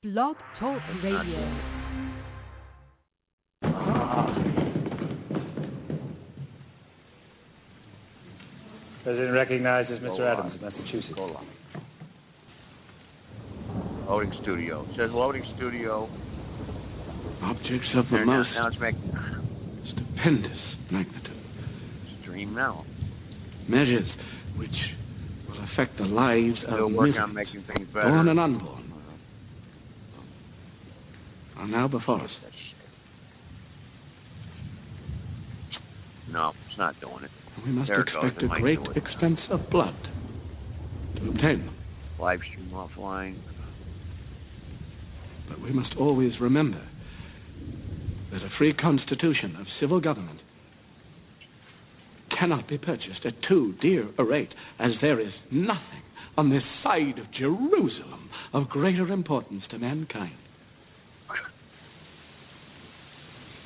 Blog Talk Radio. President recognizes Mr. Adams of Massachusetts. Loading studio. It says loading studio. Objects of the most now it's making stupendous magnitude. Stream now. Measures which will affect the lives Still of working millions, on making things better. born and unborn, are now before us. No, it's not doing it. We must There it expect goes. a It great might do it. expense of blood to obtain them. Live stream offline. But we must always remember that a free constitution of civil government cannot be purchased at too dear a rate, as there is nothing on this side of Jerusalem of greater importance to mankind.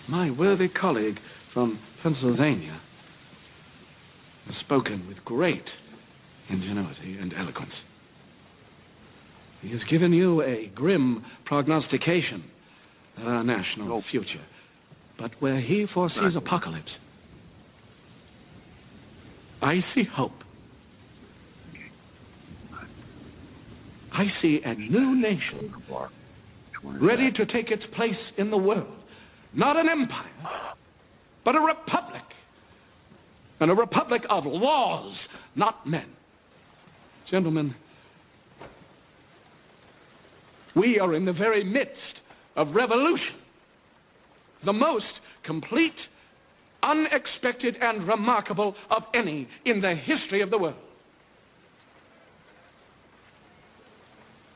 My worthy colleague from Pennsylvania has spoken with great ingenuity and eloquence. He has given you a grim prognostication of our national future. But where he foresees apocalypse, I see hope. I see a new nation ready to take its place in the world. Not an empire, but a republic. And a republic of laws, not men. Gentlemen, we are in the very midst of revolution. The most complete, unexpected, and remarkable of any in the history of the world.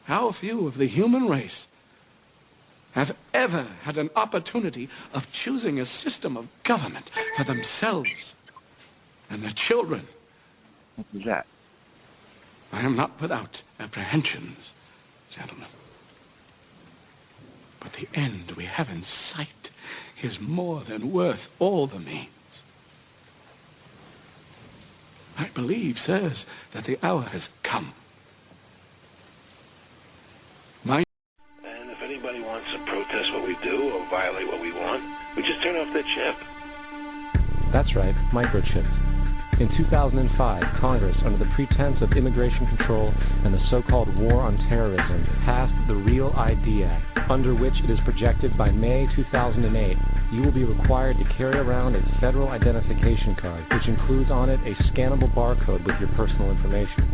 How few of the human race have ever had an opportunity of choosing a system of government for themselves and their children. What was that? I am not without apprehensions, gentlemen. But the end we have in sight is more than worth all the means. I believe, sirs, that the hour has come. And if anybody wants to protest what we do or violate what we want, we just turn off their chip. That's right, microchips. In 2005, Congress, under the pretense of immigration control and the so-called War on Terrorism, passed the REAL ID Act, under which it is projected by May 2008, you will be required to carry around a federal identification card, which includes on it a scannable barcode with your personal information.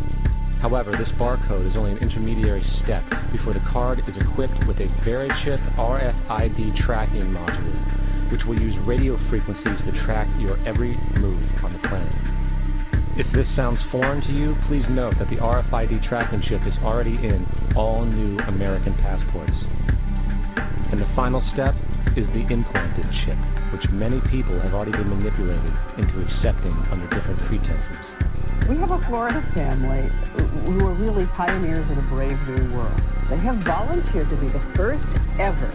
However, this barcode is only an intermediary step before the card is equipped with a VeriChip RFID tracking module, which will use radio frequencies to track your every move on the planet. If this sounds foreign to you, please note that the RFID tracking chip is already in all new American passports. And the final step is the implanted chip, which many people have already been manipulated into accepting under different pretenses. We have a Florida family who are really pioneers of a brave new world. They have volunteered to be the first ever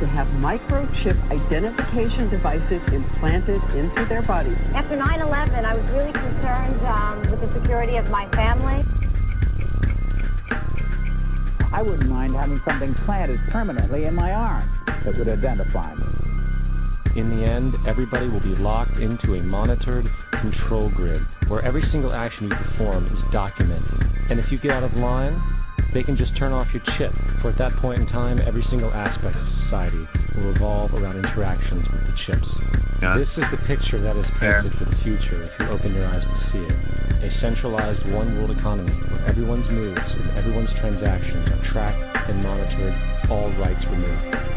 to have microchip identification devices implanted into their bodies. After 9/11, I was really concerned with the security of my family. I wouldn't mind having something planted permanently in my arm that would identify me. In the end, everybody will be locked into a monitored control grid where every single action you perform is documented. And if you get out of line, they can just turn off your chip, for at that point in time, every single aspect of society will revolve around interactions with the chips. Yeah. This is the picture that is painted for the future if you open your eyes to see it. A centralized one-world economy where everyone's moves and everyone's transactions are tracked and monitored, all rights removed.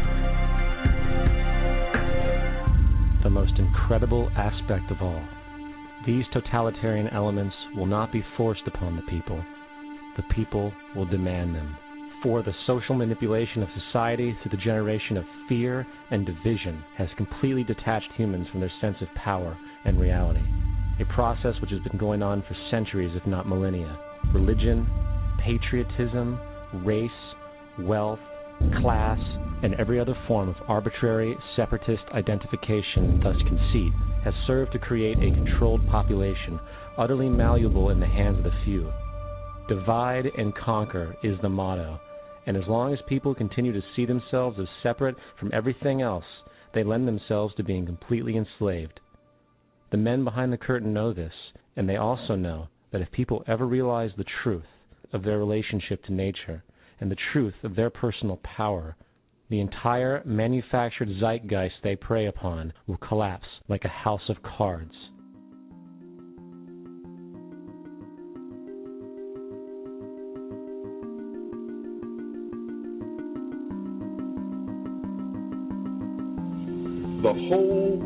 The most incredible aspect of all, these totalitarian elements will not be forced upon the people. The people will demand them. For the social manipulation of society through the generation of fear and division has completely detached humans from their sense of power and reality. A process which has been going on for centuries, if not millennia. Religion, patriotism, race, wealth, class, and every other form of arbitrary, separatist identification, thus conceit, has served to create a controlled population, utterly malleable in the hands of the few. Divide and conquer is the motto, And as long as people continue to see themselves as separate from everything else, they lend themselves to being completely enslaved. The men behind the curtain know this, and they also know that if people ever realize the truth of their relationship to nature and the truth of their personal power, the entire manufactured zeitgeist they prey upon will collapse like a house of cards. The whole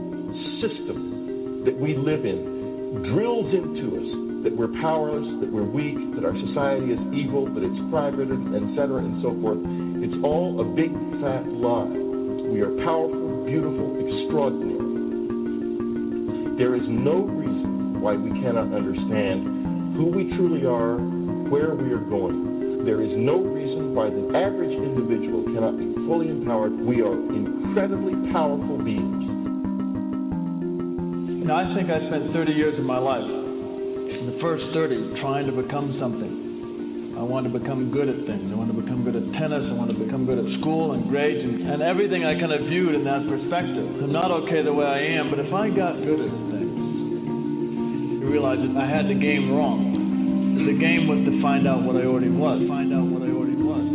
system that we live in drills into us that we're powerless, that we're weak, that our society is evil, that it's private, etc., and so forth. It's all a big, fat lie. We are powerful, beautiful, extraordinary. There is no reason why we cannot understand who we truly are, where we are going. There is no reason why the average individual cannot be fully empowered. We are incredibly powerful beings. You know, I think I spent 30 years of my life, in the first 30, trying to become something. I wanted to become good at things. I wanted to become good at tennis. I wanted to become good at school and grades and everything I kind of viewed in that perspective. I'm not okay the way I am, but if I got good at things, you realize that I had the game wrong. The game was to find out what I already was. Find out what I already was.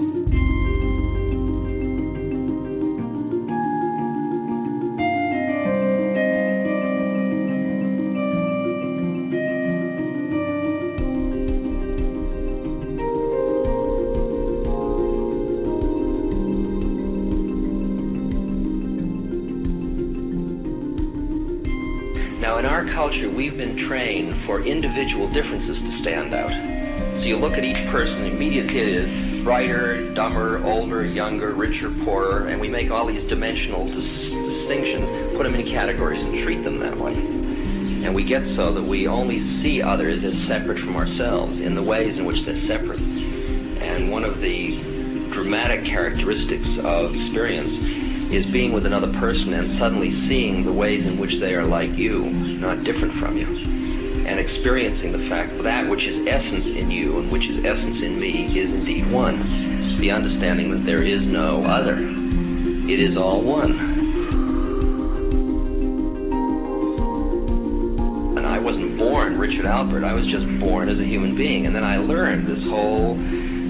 Now, in our culture, we've been trained for individual differences to stand out. So you look at each person, immediately it is brighter, dumber, older, younger, richer, poorer, and we make all these dimensional distinctions, put them in categories and treat them that way. And we get so that we only see others as separate from ourselves in the ways in which they're separate. And one of the dramatic characteristics of experience is being with another person and suddenly seeing the ways in which they are like you, not different from you, and experiencing the fact that that which is essence in you and which is essence in me is indeed one. The understanding that there is no other. It is all one. And I wasn't born Richard Albert. I was just born as a human being. And then I learned this whole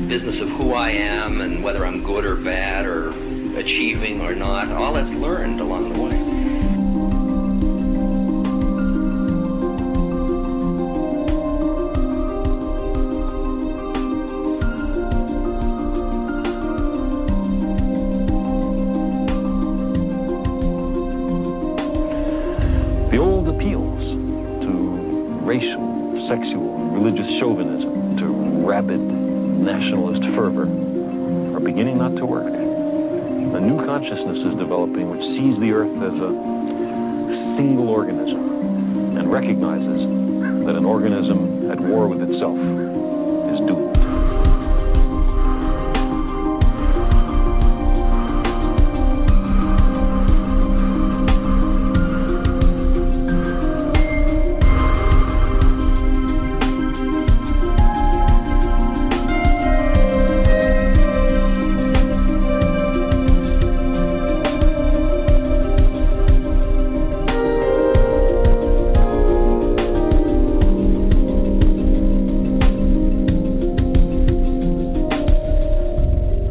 business of who I am and whether I'm good or bad or achieving or not. All that's learned along the way. The old appeals to racial, sexual, religious chauvinism, to rabid nationalist fervor are beginning not to work. A new consciousness is developing which sees the earth as a single organism and recognizes that an organism at war with itself is doomed.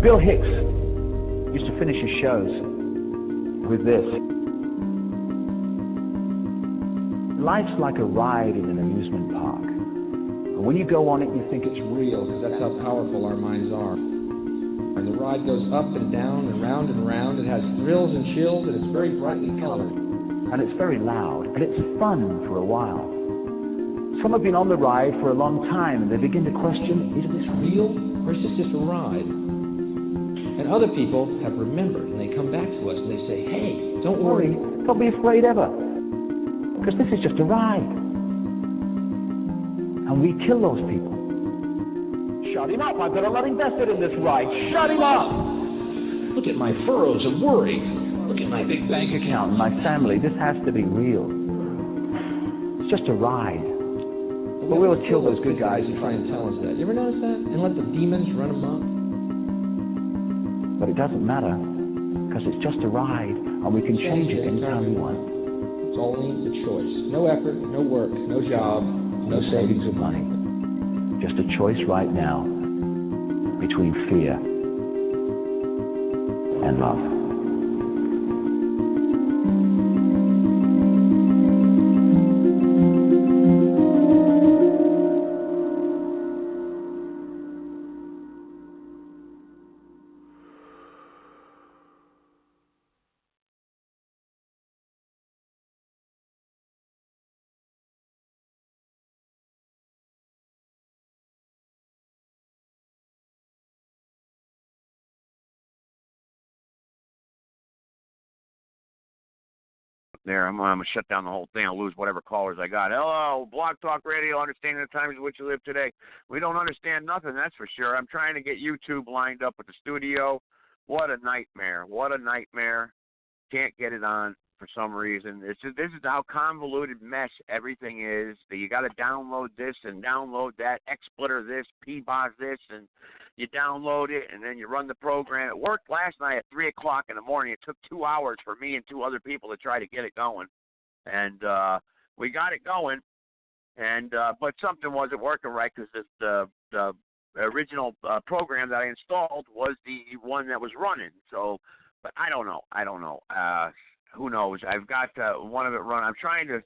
Bill Hicks used to finish his shows with this. Life's like a ride in an amusement park. And when you go on it, you think it's real, because that's how powerful our minds are. And the ride goes up and down and round and round. It has thrills and chills, and it's very brightly colored. And it's very loud, and it's fun for a while. Some have been on the ride for a long time, and they begin to question, is this real, or is this just a ride? And other people have remembered, and they come back to us and they say, hey, don't worry, don't be afraid ever, because this is just a ride. And we kill those people. Shut him up, I've got a lot invested in this ride. Shut him up! Look at my furrows of worry. Look at my big bank account and my family. This has to be real. It's just a ride. But we'll kill those good guys who try and tell us that. You ever notice that? And let the demons run amok? But it doesn't matter, because it's just a ride, and we can change it anytime we want. It's only the choice. No effort, no work, no job, no savings of money. Just a choice right now between fear and love. There, I'm going to shut down the whole thing. I'll lose whatever callers I got. Hello, Blog Talk Radio, understanding the times in which you live today. We don't understand nothing, that's for sure. I'm trying to get YouTube lined up with the studio. What a nightmare. What a nightmare. Can't get it on for some reason. This is how convoluted mess everything is. That you got to download this and download that, XSplitter this, PBOS this, and you download it, and then you run the program. It worked last night at 3 o'clock in the morning. It took 2 hours for me and 2 other people to try to get it going. And we got it going, and but something wasn't working right because the original program that I installed was the one that was running. So, but I don't know. Who knows? I've got one of it run. I'm trying to,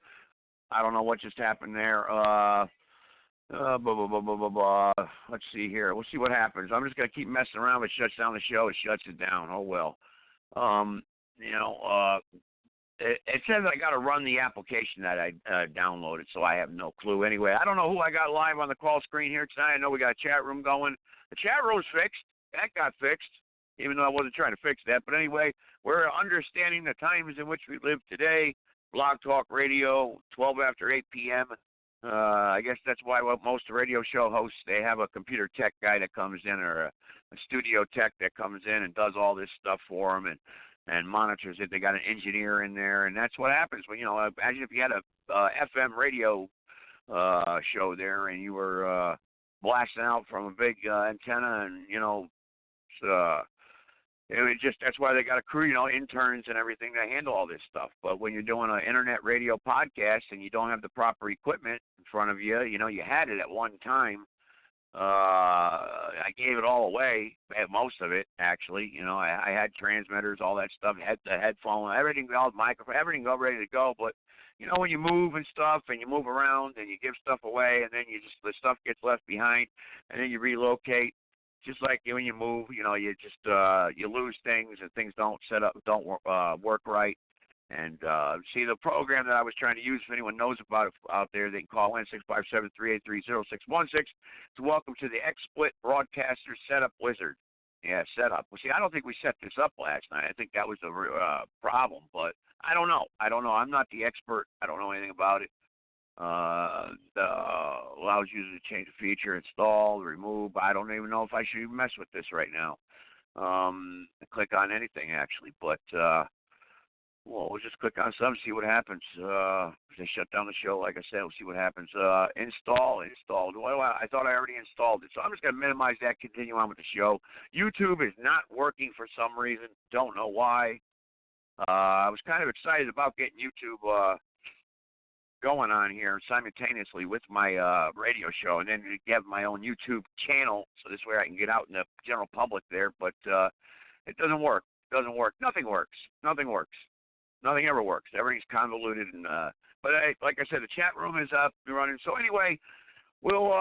I don't know what just happened there. Let's see here. We'll see what happens. I'm just going to keep messing around. If it shuts down the show, it shuts it down. Oh, well. It says I got to run the application that I downloaded, so I have no clue. Anyway, I don't know who I got live on the call screen here tonight. I know we got a chat room going. The chat room's fixed. That got fixed, even though I wasn't trying to fix that. But anyway, we're understanding the times in which we live today. Blog Talk Radio, 12 after 8 p.m. I guess that's why most radio show hosts, they have a computer tech guy that comes in, or a studio tech that comes in and does all this stuff for them and monitors it. They got an engineer in there, and that's what happens when, imagine if you had a FM radio show there and you were blasting out from a big antenna, and, that's why they got a crew, interns and everything to handle all this stuff. But when you're doing an internet radio podcast and you don't have the proper equipment in front of you, you had it at one time. I gave it all away, most of it, actually. I had transmitters, all that stuff, the headphone, everything, all the microphone, everything all ready to go. But, when you move and stuff and you move around and you give stuff away and then the stuff gets left behind and then you relocate. Just like when you move, you lose things and things don't work right. And see, the program that I was trying to use, if anyone knows about it out there, they can call in 657-383-0616 to welcome to the XSplit Broadcaster Setup Wizard. Yeah, setup. Well, see, I don't think we set this up last night. I think that was the problem, but I don't know. I'm not the expert. I don't know anything about it. Allows you to change the feature, install, remove. I don't even know if I should even mess with this right now. Click on anything, actually, but we'll just click on some, see what happens. If they shut down the show, like I said, we'll see what happens. Installed. Well, I thought I already installed it, so I'm just going to minimize that, continue on with the show. YouTube is not working for some reason. Don't know why. I was kind of excited about getting YouTube going on here simultaneously with my radio show, and then have my own YouTube channel, so this way I can get out in the general public there, but it doesn't work. Nothing works. Nothing ever works. Everything's convoluted, and but like I said, the chat room is up and running. So anyway, we'll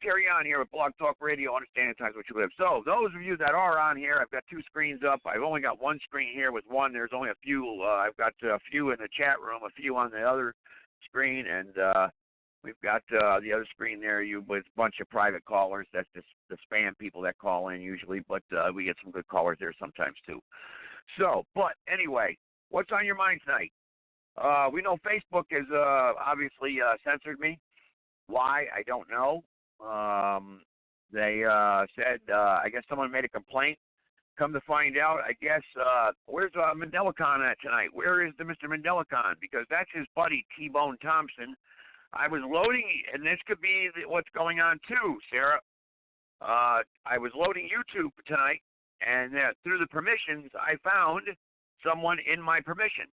carry on here with Blog Talk Radio, understanding the times which you live. So those of you that are on here, I've got 2 screens up. I've only got one screen here with one. There's only a few. I've got a few in the chat room, a few on the other screen, and we've got the other screen there with a bunch of private callers. That's the spam people that call in usually, but we get some good callers there sometimes too. So, but anyway, what's on your mind tonight? We know Facebook has obviously censored me. Why? I don't know. They said, I guess someone made a complaint. Come to find out, I guess, where's Mandelicon at tonight? Where is the Mr. Mandelicon? Because that's his buddy, T-Bone Thompson. I was loading, and this could be what's going on too, Sarah. I was loading YouTube tonight, And through the permissions, I found someone in my permissions.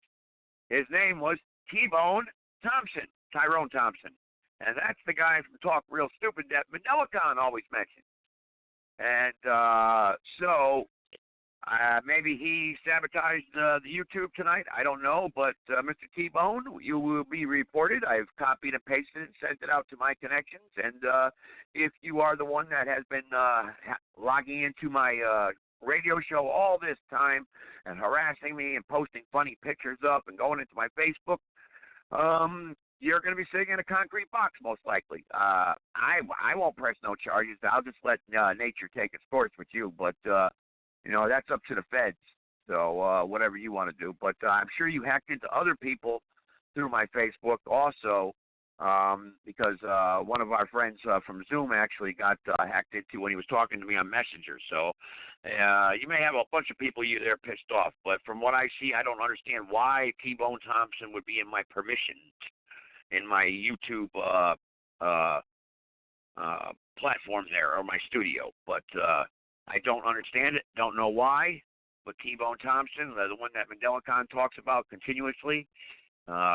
His name was T-Bone Thompson, Tyrone Thompson. And that's the guy from Talk Real Stupid that Manellicon always mentions. And so maybe he sabotaged the YouTube tonight. I don't know. But Mr. T-Bone, you will be reported. I've copied and pasted it and sent it out to my connections. And if you are the one that has been logging into my radio show all this time and harassing me and posting funny pictures up and going into my Facebook, you're going to be sitting in a concrete box, most likely. I won't press no charges. I'll just let nature take its course with you. But, that's up to the feds. So whatever you want to do. But I'm sure you hacked into other people through my Facebook also, because one of our friends from Zoom actually got hacked into when he was talking to me on Messenger. So you may have a bunch of people there pissed off. But from what I see, I don't understand why T-Bone Thompson would be in my permissions in my YouTube platform there, or my studio. But I don't understand it, don't know why. But T-Bone Thompson, the one that Manellicon talks about continuously,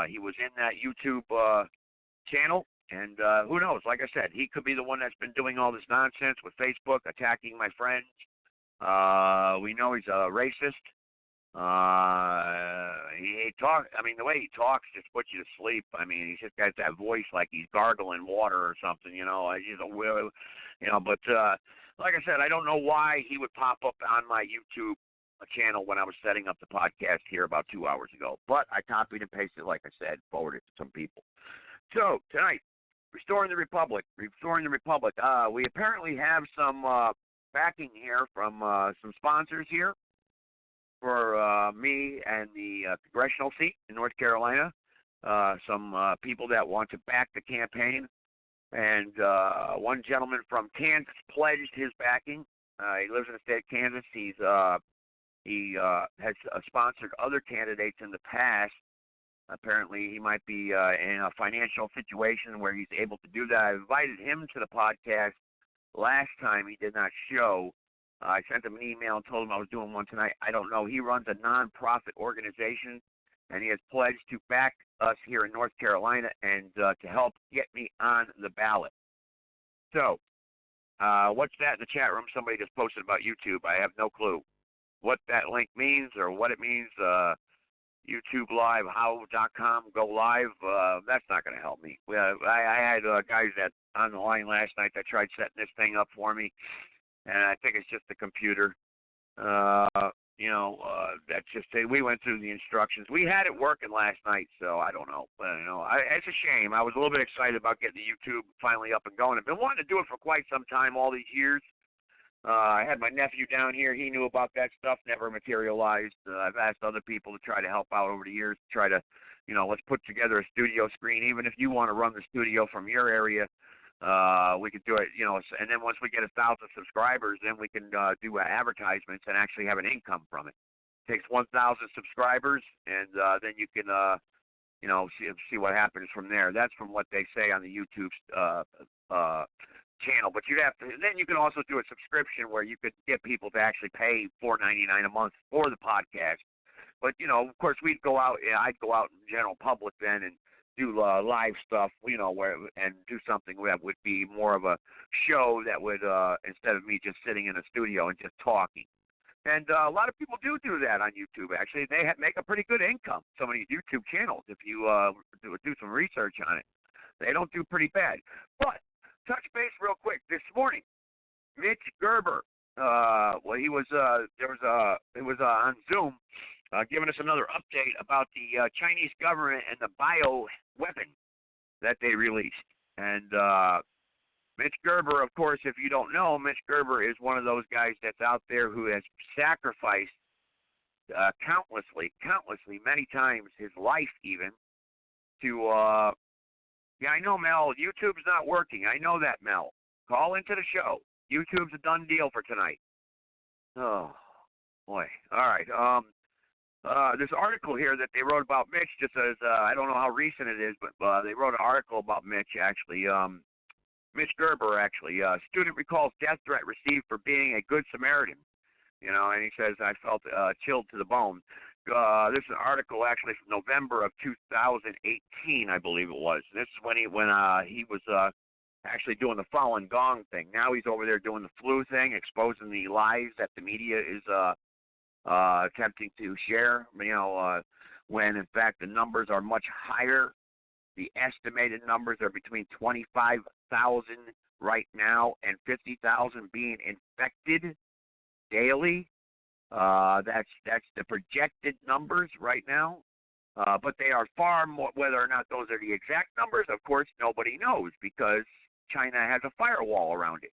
he was in that YouTube channel, and who knows? Like I said, he could be the one that's been doing all this nonsense with Facebook, attacking my friends. We know he's a racist. He talk. I mean, the way he talks just puts you to sleep. I mean, he's just got that voice like he's gargling water or something. But like I said, I don't know why he would pop up on my YouTube channel when I was setting up the podcast here about 2 hours ago. But I copied and pasted, like I said, forwarded to some people. So tonight, Restoring the Republic. We apparently have some backing here from some sponsors here for me and the congressional seat in North Carolina. Some people that want to back the campaign. And one gentleman from Kansas pledged his backing. He lives in the state of Kansas. He has sponsored other candidates in the past. Apparently, he might be in a financial situation where he's able to do that. I invited him to the podcast last time. He did not show. I sent him an email and told him I was doing one tonight. I don't know. He runs a nonprofit organization, and he has pledged to back us here in North Carolina and to help get me on the ballot. So, what's that in the chat room? Somebody just posted about YouTube. I have no clue what that link means or what it means. YouTube Live, how.com, go live. That's not going to help me. I had guys that on the line last night that tried setting this thing up for me, and I think it's just the computer. That's just we went through the instructions. We had it working last night, so I don't know. But, it's a shame. I was a little bit excited about getting the YouTube finally up and going. I've been wanting to do it for quite some time, all these years. I had my nephew down here. He knew about that stuff, never materialized. I've asked other people to try to help out over the years, to try to, let's put together a studio screen. Even if you want to run the studio from your area, we could do it, and then once we get 1,000 subscribers, then we can do advertisements and actually have an income from it. It takes 1,000 subscribers, and then you can, see what happens from there. That's from what they say on the YouTube channel. But then you can also do a subscription where you could get people to actually pay $4.99 a month for the podcast. But, of course, I'd go out in the general public then and do live stuff, and do something that would be more of a show that would, instead of me just sitting in a studio and just talking. And a lot of people do that on YouTube, actually. They make a pretty good income, some of these YouTube channels, if you do some research on it. They don't do pretty bad. But touch base real quick. This morning, Mitch Gerber, he was on Zoom, giving us another update about the Chinese government and the bioweapon that they released. And Mitch Gerber, of course, if you don't know, Mitch Gerber is one of those guys that's out there who has sacrificed countlessly, many times, his life even, to, I know, Mel, YouTube's not working. I know that, Mel. Call into the show. YouTube's a done deal for tonight. Oh, boy. All right. This article here that they wrote about Mitch just says, I don't know how recent it is, but they wrote an article about Mitch, actually. Mitch Gerber, actually. Student recalls death threat received for being a good Samaritan. And he says, I felt chilled to the bone. This is an article actually from November of 2018, I believe it was. This is when he was actually doing the Falun Gong thing. Now he's over there doing the flu thing, exposing the lies that the media is attempting to share, when in fact the numbers are much higher. The estimated numbers are between 25,000 right now and 50,000 being infected daily. That's the projected numbers right now. But they are far more, whether or not those are the exact numbers, of course, nobody knows because China has a firewall around it.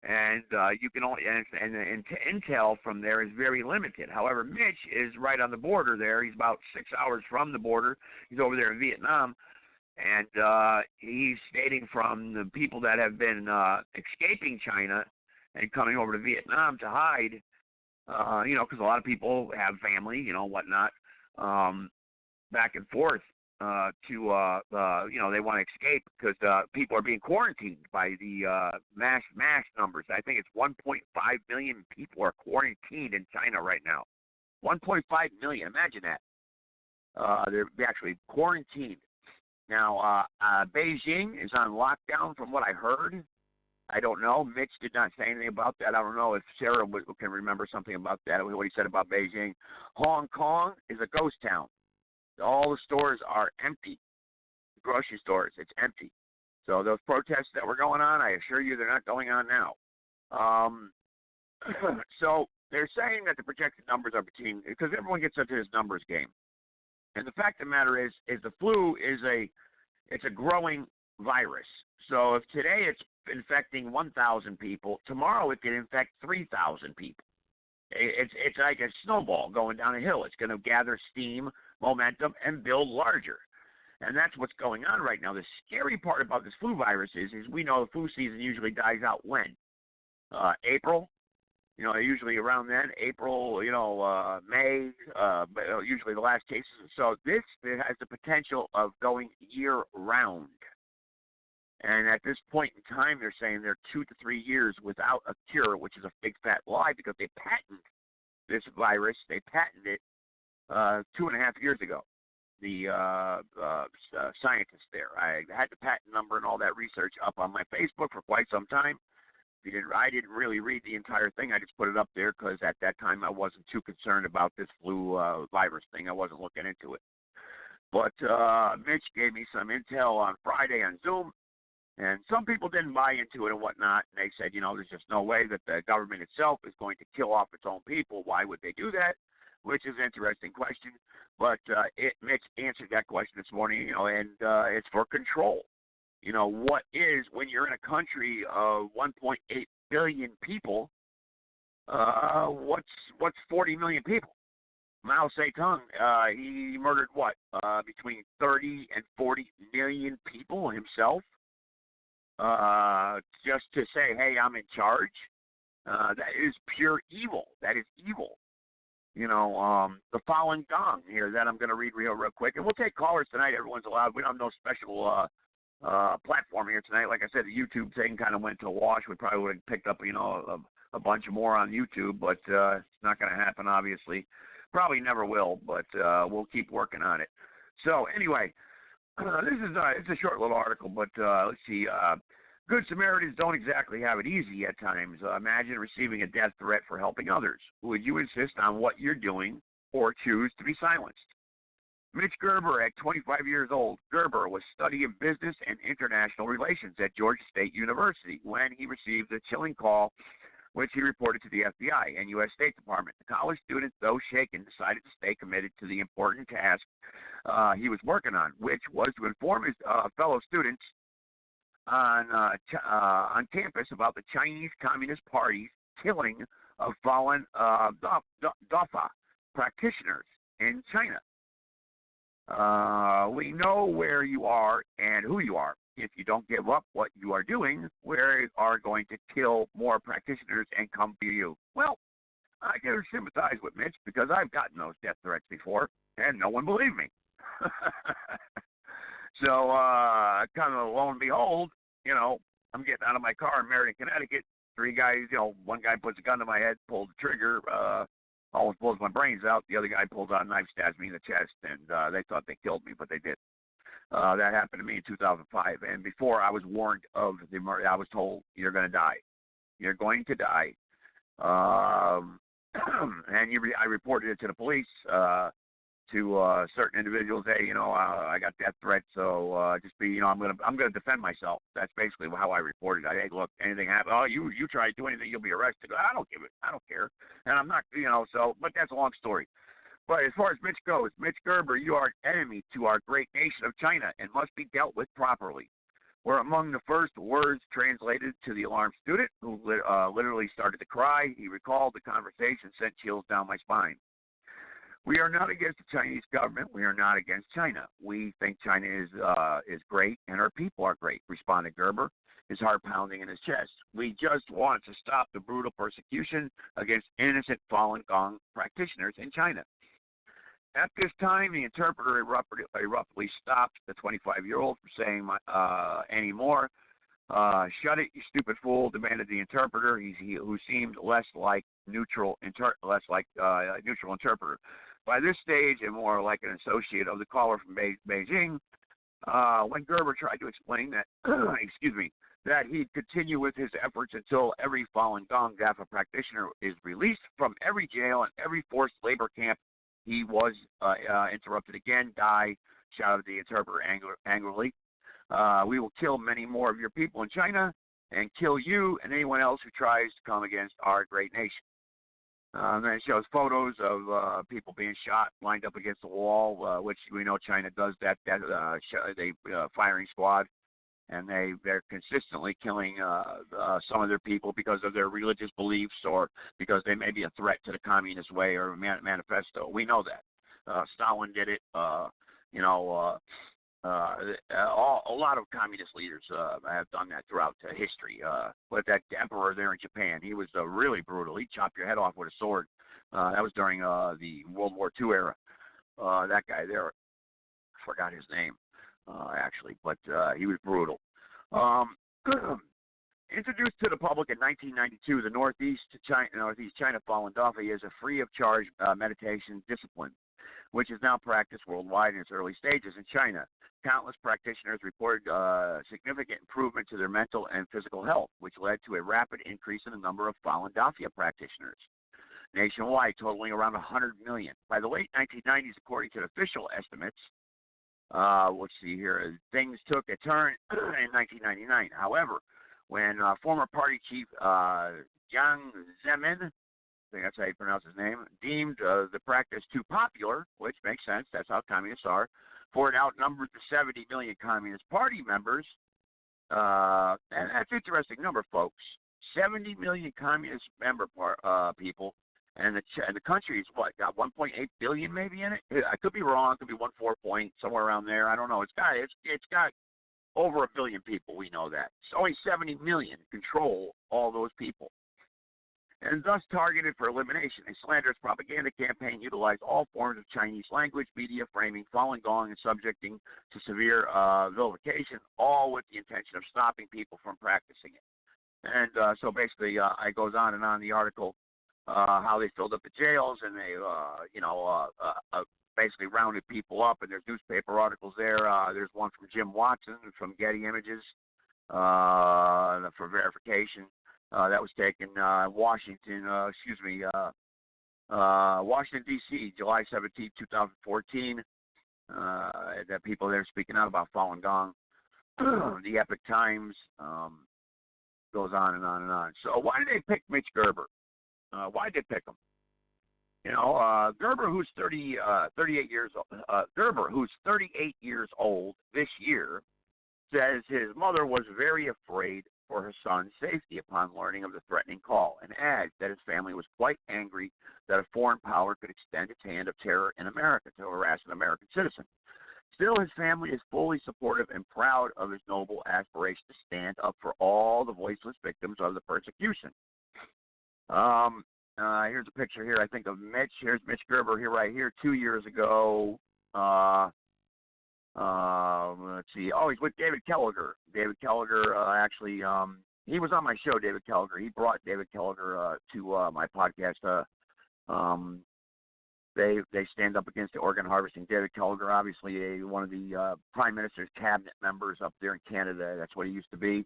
And you can only, and intel from there is very limited. However, Mitch is right on the border there. He's about 6 hours from the border. He's over there in Vietnam. And he's stating from the people that have been escaping China and coming over to Vietnam to hide, because a lot of people have family, whatnot, back and forth they want to escape because people are being quarantined by the mass numbers. I think it's 1.5 million people are quarantined in China right now. 1.5 million. Imagine that. They're actually quarantined. Now, Beijing is on lockdown from what I heard. I don't know. Mitch did not say anything about that. I don't know if Sarah can remember something about that, what he said about Beijing. Hong Kong is a ghost town. All the stores are empty. The grocery stores, it's empty. So those protests that were going on, I assure you they're not going on now. So they're saying that the projected numbers are because everyone gets into this numbers game. And the fact of the matter is the flu is a growing virus. So if today it's infecting 1,000 people, tomorrow it can infect 3,000 people. It's like a snowball going down a hill. It's going to gather steam, momentum, and build larger. And that's what's going on right now. The scary part about this flu virus is we know the flu season usually dies out when? April. Usually around then, April, May, usually the last cases. So this has the potential of going year-round. And at this point in time, they're saying they're 2 to 3 years without a cure, which is a big fat lie because they patented this virus. They patented it 2.5 years ago. The scientists there. I had the patent number and all that research up on my Facebook for quite some time. I didn't really read the entire thing. I just put it up there because at that time I wasn't too concerned about this flu virus thing. I wasn't looking into it. But Mitch gave me some intel on Friday on Zoom. And some people didn't buy into it and whatnot, and they said, there's just no way that the government itself is going to kill off its own people. Why would they do that? Which is an interesting question. But Mitch answered that question this morning, and it's for control. What is, when you're in a country of 1.8 billion people, what's 40 million people? Mao Zedong, he murdered between 30 and 40 million people himself. Just to say, hey, I'm in charge. That is pure evil. That is evil. The Falun Gong here that I'm going to read real quick. And we'll take callers tonight. Everyone's allowed. We don't have no special platform here tonight. Like I said, the YouTube thing kind of went to a wash. We probably would have picked up, a bunch more on YouTube, but it's not going to happen, obviously. Probably never will, but we'll keep working on it. So anyway, it's a short little article, but let's see. Good Samaritans don't exactly have it easy at times. Imagine receiving a death threat for helping others. Would you insist on what you're doing or choose to be silenced? Mitch Gerber, at 25 years old, Gerber was studying business and international relations at Georgia State University when he received a chilling call, which he reported to the FBI and U.S. State Department. The college student, though shaken, decided to stay committed to the important task he was working on, which was to inform his fellow students on campus about the Chinese Communist Party's killing of Falun Dafa practitioners in China. We know where you are and who you are. If you don't give up what you are doing, we are going to kill more practitioners and come for you. Well, I can sympathize with Mitch because I've gotten those death threats before, and no one believed me. So, kind of lo and behold, I'm getting out of my car in Meriden, Connecticut, three guys, one guy puts a gun to my head, pulls the trigger, almost blows my brains out. The other guy pulls out a knife, stabs me in the chest, and they thought they killed me, but they didn't. That happened to me in 2005. And before I was warned of the murder, I was told, you're going to die. You're going to die. And I reported it to the police, to certain individuals. Hey, I got death threats, so just be, I'm gonna defend myself. That's basically how I reported it. Hey, look, anything happens, you try to do anything, you'll be arrested. I don't care, and I'm not, but that's a long story. But as far as Mitch goes, Mitch Gerber, you are an enemy to our great nation of China and must be dealt with properly. We're among the first words translated to the alarmed student, who literally started to cry. He recalled the conversation, sent chills down my spine. We are not against the Chinese government. We are not against China. We think China is great, and our people are great, responded Gerber, his heart pounding in his chest. We just want to stop the brutal persecution against innocent Falun Gong practitioners in China. At this time, the interpreter abruptly stopped the 25-year-old from saying any more. Shut it, you stupid fool, demanded the interpreter, who seemed less like neutral interpreter. By this stage, and more like an associate of the caller from Beijing, when Gerber tried to explain that, that he'd continue with his efforts until every Falun Gong Dafa practitioner is released from every jail and every forced labor camp, he was interrupted again. Die, shouted the interpreter angrily. We will kill many more of your people in China and kill you and anyone else who tries to come against our great nation. And then it shows photos of people being shot, lined up against the wall, which we know China does that firing squad, and they're consistently killing some of their people because of their religious beliefs or because they may be a threat to the communist way or manifesto. We know that. Stalin did it. A lot of communist leaders have done that throughout history. But that emperor there in Japan, he was really brutal. He chopped your head off with a sword. That was during the World War II era. That guy there, I forgot his name, actually, but he was brutal. Introduced to the public in 1992, the Northeast China Falun Dafa is a free of charge meditation discipline, which is now practiced worldwide in its early stages in China. Countless practitioners reported significant improvement to their mental and physical health, which led to a rapid increase in the number of Falun Dafa practitioners nationwide, totaling around 100 million. By the late 1990s, according to official estimates, let's see here, things took a turn in 1999. However, when former party chief Jiang Zemin, I think that's how you pronounce his name, deemed the practice too popular, which makes sense, that's how communists are, for it outnumbered the 70 million Communist Party members. And that's an interesting number, folks. 70 million Communist member people, and the country is got 1.8 billion maybe in it? I could be wrong. It could be 1.4 point, somewhere around there. I don't know. It's got over 1 billion people. We know that. It's only 70 million control all those people, and thus targeted for elimination. A slanderous propaganda campaign utilized all forms of Chinese language, media framing, Falun Gong, and subjecting to severe vilification, all with the intention of stopping people from practicing it. And so basically, it goes on and on the article, how they filled up the jails and they, basically rounded people up. And there's newspaper articles there. There's one from Jim Watson from Getty Images for verification. That was taken Washington, Washington, D.C., July 17, 2014. That people there speaking out about Falun Gong. The Epic Times goes on and on and on. So why did they pick Mitch Gerber? Why did they pick him? Gerber, who's 38 years old, Gerber, who's 38 years old this year, says his mother was very afraid for her son's safety upon learning of the threatening call, and adds that his family was quite angry that a foreign power could extend its hand of terror in America to harass an American citizen. Still, his family is fully supportive and proud of his noble aspiration to stand up for all the voiceless victims of the persecution. Here's a picture here, I think, of Mitch. Here's Mitch Gerber here, right here, 2 years ago. Let's see. Oh, he's with David Kelliger. David Kelliger, actually, he was on my show, David Kelleher. He brought David Kelleher to my podcast. They stand up against the organ harvesting. David Kelleher, obviously one of the Prime Minister's cabinet members up there in Canada. That's what he used to be.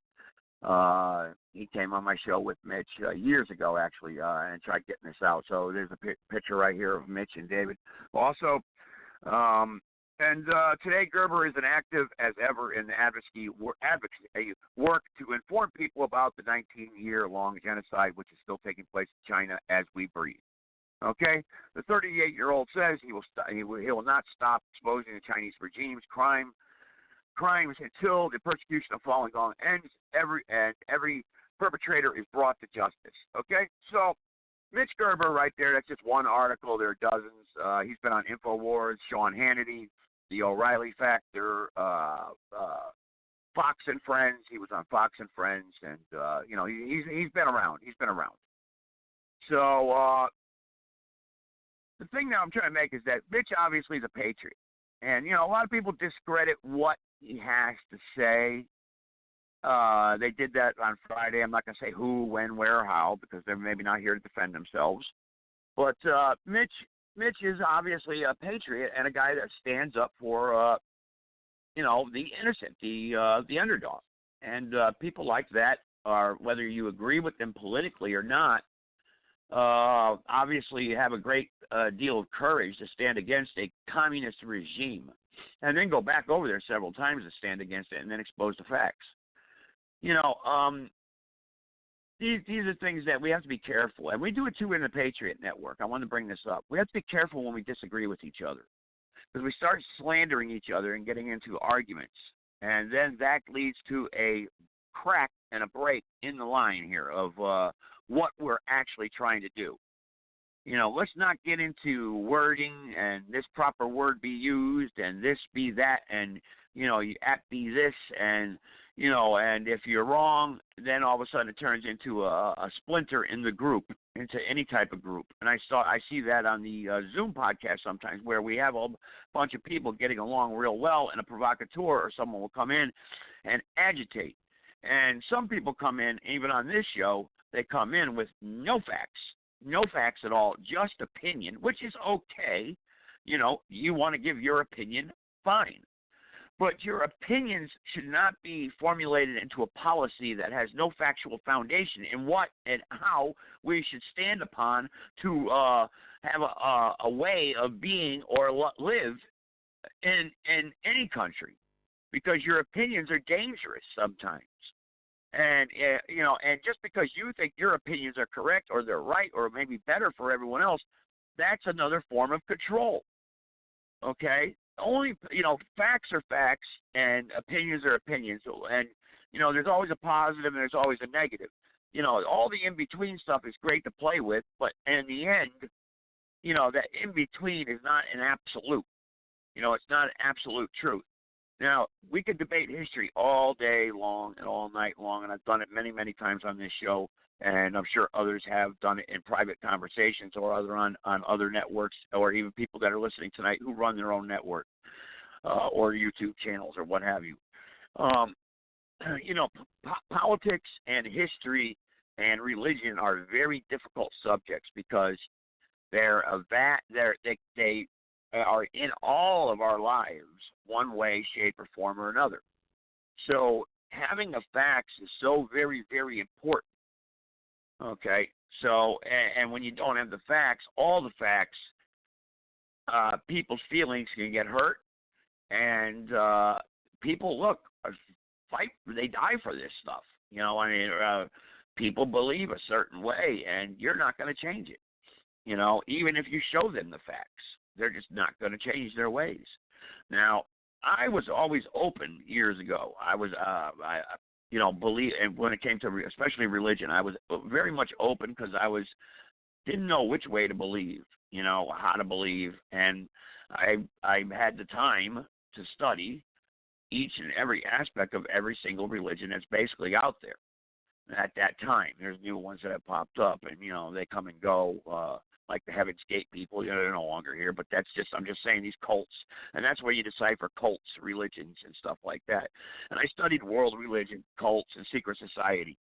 He came on my show with Mitch years ago, actually, and tried getting this out. So there's a picture right here of Mitch and David. Also, today Gerber is as active as ever in the advocacy work to inform people about the 19-year-long genocide which is still taking place in China as we breathe. Okay, the 38-year-old says he will not stop exposing the Chinese regime's crimes until the persecution of Falun Gong ends. Every perpetrator is brought to justice. Okay, so Mitch Gerber right there. That's just one article. There are dozens. He's been on InfoWars, Sean Hannity, The O'Reilly Factor, Fox and Friends. He was on Fox and Friends, and he's been around. He's been around. So the thing that I'm trying to make is that Mitch obviously is a patriot. And, a lot of people discredit what he has to say. They did that on Friday. I'm not going to say who, when, where, how, because they're maybe not here to defend themselves. But Mitch is obviously a patriot and a guy that stands up for, the innocent, the underdog. And people like that are, whether you agree with them politically or not, obviously have a great deal of courage to stand against a communist regime and then go back over there several times to stand against it and then expose the facts. These are things that we have to be careful, and we do it too in the Patriot Network. I want to bring this up. We have to be careful when we disagree with each other because we start slandering each other and getting into arguments, and then that leads to a crack and a break in the line here of what we're actually trying to do. Let's not get into wording and this proper word be used and this be that and, you act be this and, and if you're wrong, then all of a sudden it turns into a splinter in the group, into any type of group. And I see that on the Zoom podcast sometimes where we have a bunch of people getting along real well and a provocateur or someone will come in and agitate. And some people come in, even on this show, they come in with no facts at all, just opinion, which is okay. You want to give your opinion, fine. But your opinions should not be formulated into a policy that has no factual foundation in what and how we should stand upon to have a way of being or live in any country, because your opinions are dangerous sometimes. And, and just because you think your opinions are correct or they're right or maybe better for everyone else, that's another form of control. Okay? Only, facts are facts and opinions are opinions. And, there's always a positive and there's always a negative. All the in-between stuff is great to play with, but in the end, that in-between is not an absolute. It's not an absolute truth. Now, we could debate history all day long and all night long, and I've done it many, many times on this show, and I'm sure others have done it in private conversations or on other networks, or even people that are listening tonight who run their own network or YouTube channels or what have you. Politics and history and religion are very difficult subjects because they are in all of our lives, one way, shape, or form or another. So having the facts is so very, very important. Okay? So, and when you don't have the facts, all the facts, people's feelings can get hurt, and people, fight, they die for this stuff. People believe a certain way, and you're not going to change it. Even if you show them the facts. They're just not going to change their ways. Now, I was always open years ago. I was, believe, and when it came to especially religion, I was very much open because didn't know which way to believe, how to believe, and I had the time to study each and every aspect of every single religion that's basically out there. At that time, there's new ones that have popped up, and they come and go. Like the Heaven's Gate people, they're no longer here, but I'm just saying these cults, and that's where you decipher cults, religions, and stuff like that. And I studied world religion, cults, and secret societies.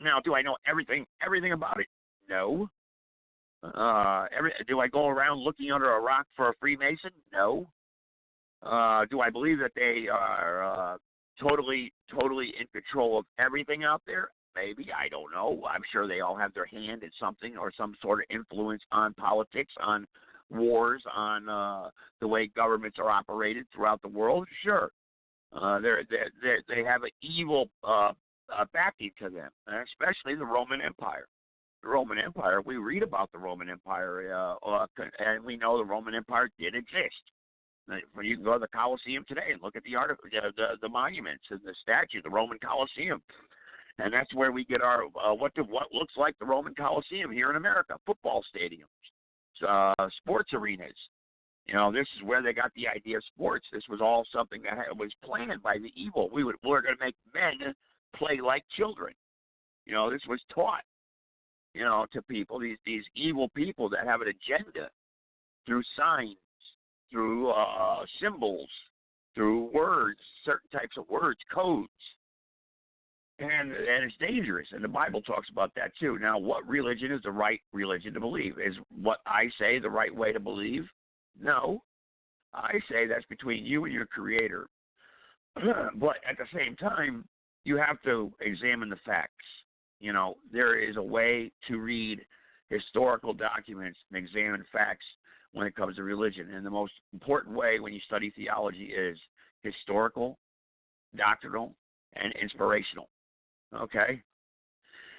Now, do I know everything about it? No. Do I go around looking under a rock for a Freemason? No. Do I believe that they are totally in control of everything out there? Maybe. I don't know. I'm sure they all have their hand in something or some sort of influence on politics, on wars, on the way governments are operated throughout the world. Sure. They have an evil backing to them, especially the Roman Empire. The Roman Empire, we read about the Roman Empire, and we know the Roman Empire did exist. You can go to the Colosseum today and look at the monuments and the statue, the Roman Colosseum, and that's where we get our what looks like the Roman Colosseum here in America: football stadiums, sports arenas. You know, this is where they got the idea of sports. This was all something that was planned by the evil. We're going to make men play like children. You know, this was taught, you know, to people, these evil people that have an agenda through signs, through symbols, through words, certain types of words, codes. And it's dangerous, and the Bible talks about that too. Now, what religion is the right religion to believe? Is what I say the right way to believe? No. I say that's between you and your Creator. But at the same time, you have to examine the facts. You know, there is a way to read historical documents and examine facts when it comes to religion. And the most important way when you study theology is historical, doctrinal, and inspirational. Okay?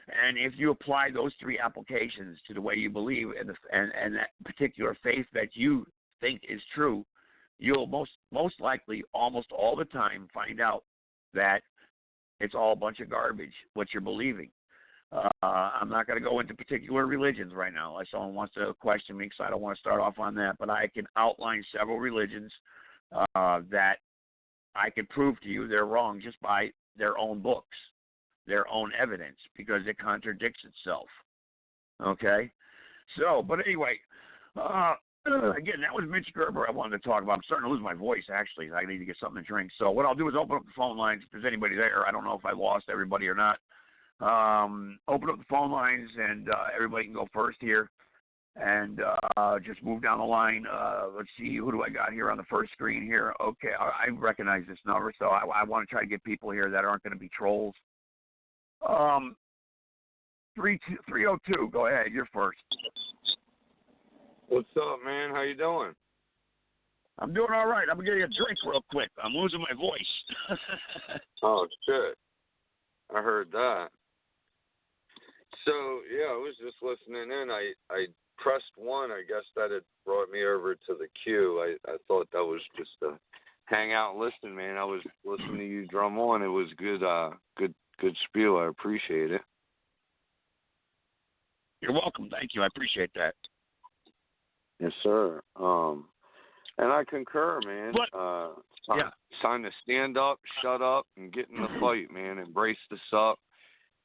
And if you apply those three applications to the way you believe and that particular faith that you think is true, you'll most likely almost all the time find out that it's all a bunch of garbage, what you're believing. I'm not going to go into particular religions right now unless someone wants to question me, because I don't want to start off on that. But I can outline several religions that I can prove to you they're wrong just by their own books, their own evidence, because it contradicts itself. Okay? So, but anyway, again, that was Mitch Gerber I wanted to talk about. I'm starting to lose my voice, actually. I need to get something to drink. So what I'll do is open up the phone lines. If there's anybody there, I don't know if I lost everybody or not. Open up the phone lines, and everybody can go first here. And just move down the line. Let's see, who do I got here on the first screen here? Okay, I recognize this number, so I want to try to get people here that aren't going to be trolls. 302, go ahead, you're first. What's up, man? How you doing? I'm doing all right. I'm going to get you a drink real quick. I'm losing my voice. Oh, shit. I heard that. So, yeah, I was just listening in. I pressed 1. I guess that had brought me over to the queue. I thought that was just a hang out and listen, man. I was listening to you drum on. It was good spiel. I appreciate it. You're welcome. Thank you. I appreciate that. Yes, sir. And I concur, man. Time to stand up, shut up, and get in the fight, man. Embrace the suck.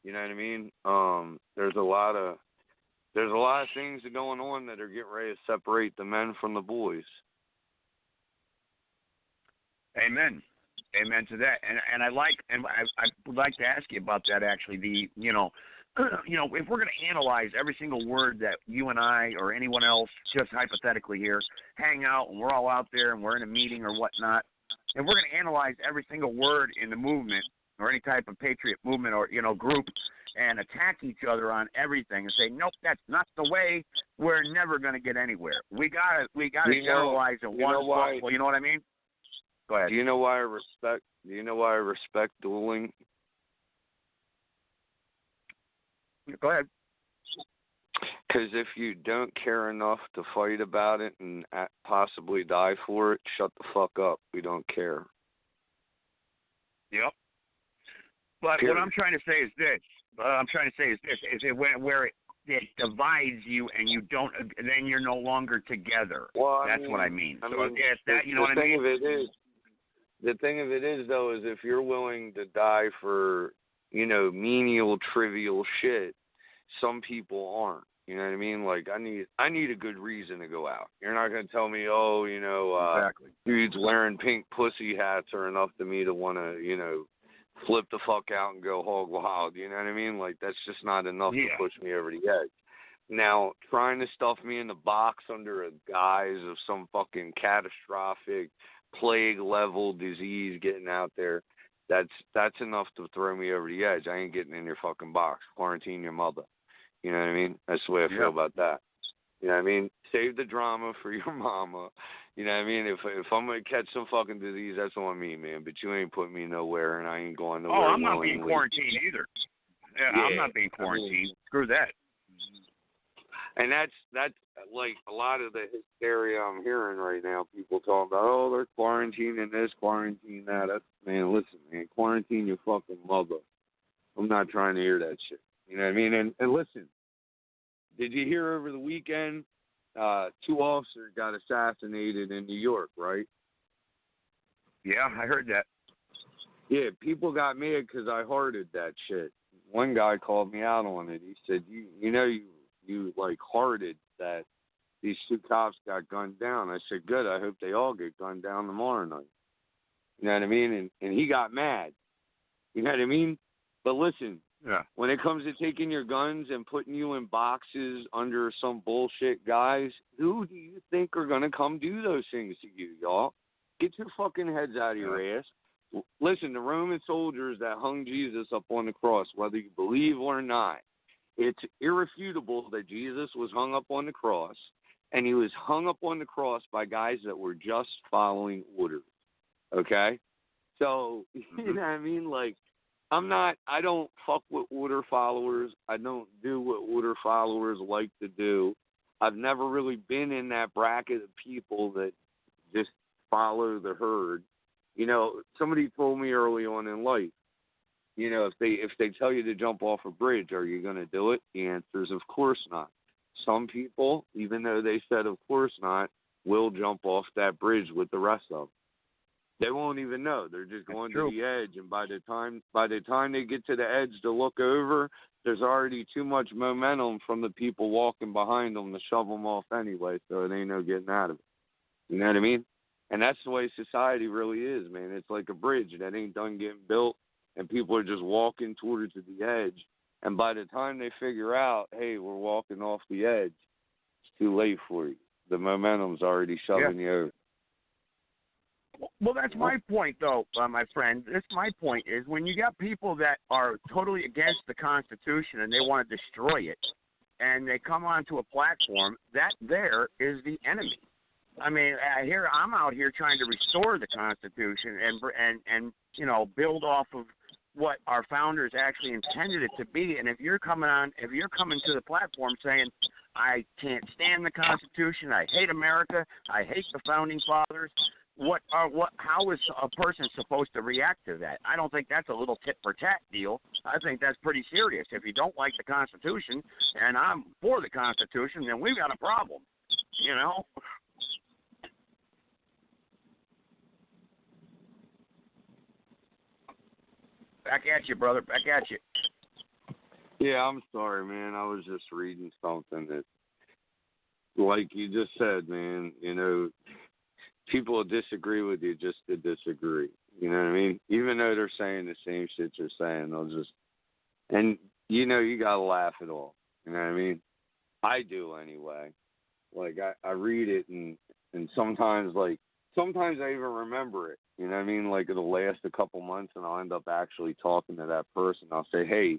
You know what I mean? There's a lot of things that are going on that are getting ready to separate the men from the boys. Amen. Amen to that. And I would like to ask you about that, actually. If we're going to analyze every single word that you and I or anyone else, just hypothetically here, hang out and we're all out there and we're in a meeting or whatnot, if we're going to analyze every single word in the movement or any type of patriot movement or, group and attack each other on everything and say, nope, that's not the way, we're never going to get anywhere. We gotta generalize in one spot. Well, you know what I mean? Go ahead. Do you know why I respect dueling? Go ahead. Because if you don't care enough to fight about it and possibly die for it, shut the fuck up. We don't care. Yep. But what I'm trying to say is this. Is it where it divides you and you don't, then you're no longer together. Well, that's what I mean. So it's that, you know what I mean? The thing of it is, though, is if you're willing to die for, menial, trivial shit, some people aren't. You know what I mean? Like, I need a good reason to go out. You're not going to tell me, exactly. Dudes wearing pink pussy hats are enough to me to want to, flip the fuck out and go hog wild. You know what I mean? Like, that's just not enough to push me over the edge. Now, trying to stuff me in the box under a guise of some fucking catastrophic plague-level disease getting out there, that's enough to throw me over the edge. I ain't getting in your fucking box. Quarantine your mother. You know what I mean? That's the way I feel about that. You know what I mean? Save the drama for your mama. You know what I mean? If I'm going to catch some fucking disease, that's on me, man. But you ain't putting me nowhere, and I ain't going nowhere. Oh, I'm not being quarantined either. Yeah, I'm not being quarantined. Screw that. And that's like a lot of the hysteria I'm hearing right now. People talking about, oh, they're quarantining this, quarantine that. Man, listen, man, quarantine your fucking mother. I'm not trying to hear that shit. You know what I mean? And listen, did you hear over the weekend 2 officers got assassinated in New York, right? Yeah, I heard that. Yeah, people got mad because I hearted that shit. One guy called me out on it. He said, you like hearted that these 2 cops got gunned down. I said, good, I hope they all get gunned down tomorrow night. You know what I mean? And he got mad. You know what I mean? But listen, when it comes to taking your guns and putting you in boxes under some bullshit guys, who do you think are going to come do those things to you, y'all? Get your fucking heads out of your ass. Listen, the Roman soldiers that hung Jesus up on the cross, whether you believe or not, it's irrefutable that Jesus was hung up on the cross, and he was hung up on the cross by guys that were just following orders, okay? So, you know what I mean? Like, I don't fuck with order followers. I don't do what order followers like to do. I've never really been in that bracket of people that just follow the herd. You know, somebody told me early on in life, you know, if they tell you to jump off a bridge, are you going to do it? The answer is of course not. Some people, even though they said of course not, will jump off that bridge with the rest of them. They won't even know. They're just going to the edge, and by the time they get to the edge to look over, there's already too much momentum from the people walking behind them to shove them off anyway, so it ain't no getting out of it. You know what I mean? And that's the way society really is, man. It's like a bridge that ain't done getting built, and people are just walking towards the edge. And by the time they figure out, hey, we're walking off the edge, it's too late for you. The momentum's already shoving you over. Well, that's my point, though, my friend. That's my point is when you got people that are totally against the Constitution and they want to destroy it, and they come onto a platform, that there is the enemy. I mean, I'm out here trying to restore the Constitution and you know, build off of what our founders actually intended it to be. And if you're coming to the platform saying, I can't stand the Constitution, I hate America, I hate the founding fathers, how is a person supposed to react to that? I don't think that's a little tit for tat deal. I think that's pretty serious. If you don't like the Constitution and I'm for the Constitution, then we've got a problem, you know? Back at you, brother. Back at you. Yeah, I'm sorry, man. I was just reading something that, like you just said, man, you know, people will disagree with you just to disagree. You know what I mean? Even though they're saying the same shit you're saying, they'll just, and you know, you gotta laugh it all. You know what I mean? I do anyway. Like I read it and sometimes I even remember it. You know what I mean? Like it'll last a couple months and I'll end up actually talking to that person. I'll say, hey,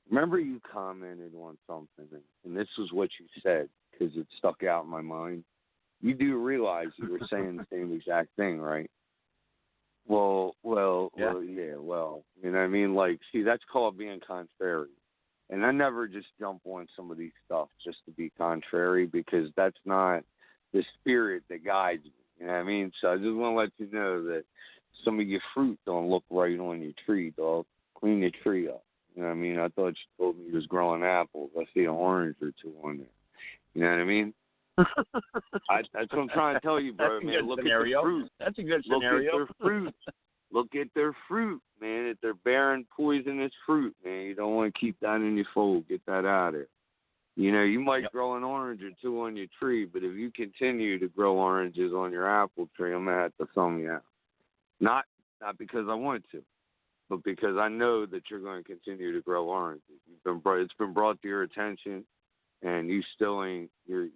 remember you commented on something and this was what you said because it stuck out in my mind. You do realize you were saying the same exact thing, right? Well, you know what I mean? Like, see, that's called being contrary. And I never just jump on somebody's stuff just to be contrary because that's not the spirit that guides me. You know what I mean? So I just want to let you know that some of your fruit don't look right on your tree, dog. Clean your tree up. You know what I mean? I thought you told me you was growing apples. I see an orange or two on there. You know what I mean? That's what I'm trying to tell you, bro, man. Look at the fruit. That's a good scenario. Look at their fruit. Look at their fruit, man. If they're bearing poisonous fruit, man, you don't want to keep that in your fold. Get that out of there. You know, you might grow an orange or two on your tree, but if you continue to grow oranges on your apple tree, I'm going to have to thumb you out. Not because I want to, but because I know that you're going to continue to grow oranges. It's been brought to your attention, and you still ain't. You're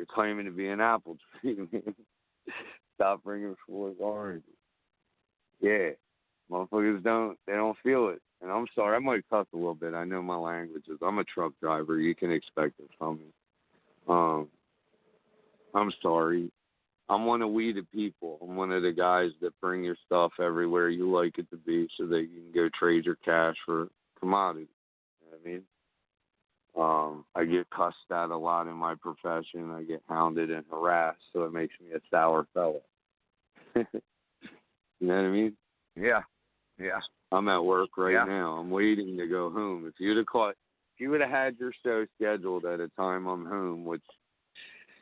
claiming to be an apple tree, man. Stop bringing forth oranges. Yeah, motherfuckers don't feel it. And I'm sorry, I might cuss a little bit. I know my languages. I'm a truck driver. You can expect it from me. I'm sorry. I'm one of we the people. I'm one of the guys that bring your stuff everywhere you like it to be so that you can go trade your cash for commodities. You know what I mean? I get cussed at a lot in my profession. I get hounded and harassed, so it makes me a sour fella. You know what I mean? Yeah. I'm at work right now. I'm waiting to go home. If you would have had your show scheduled at a time I'm home, which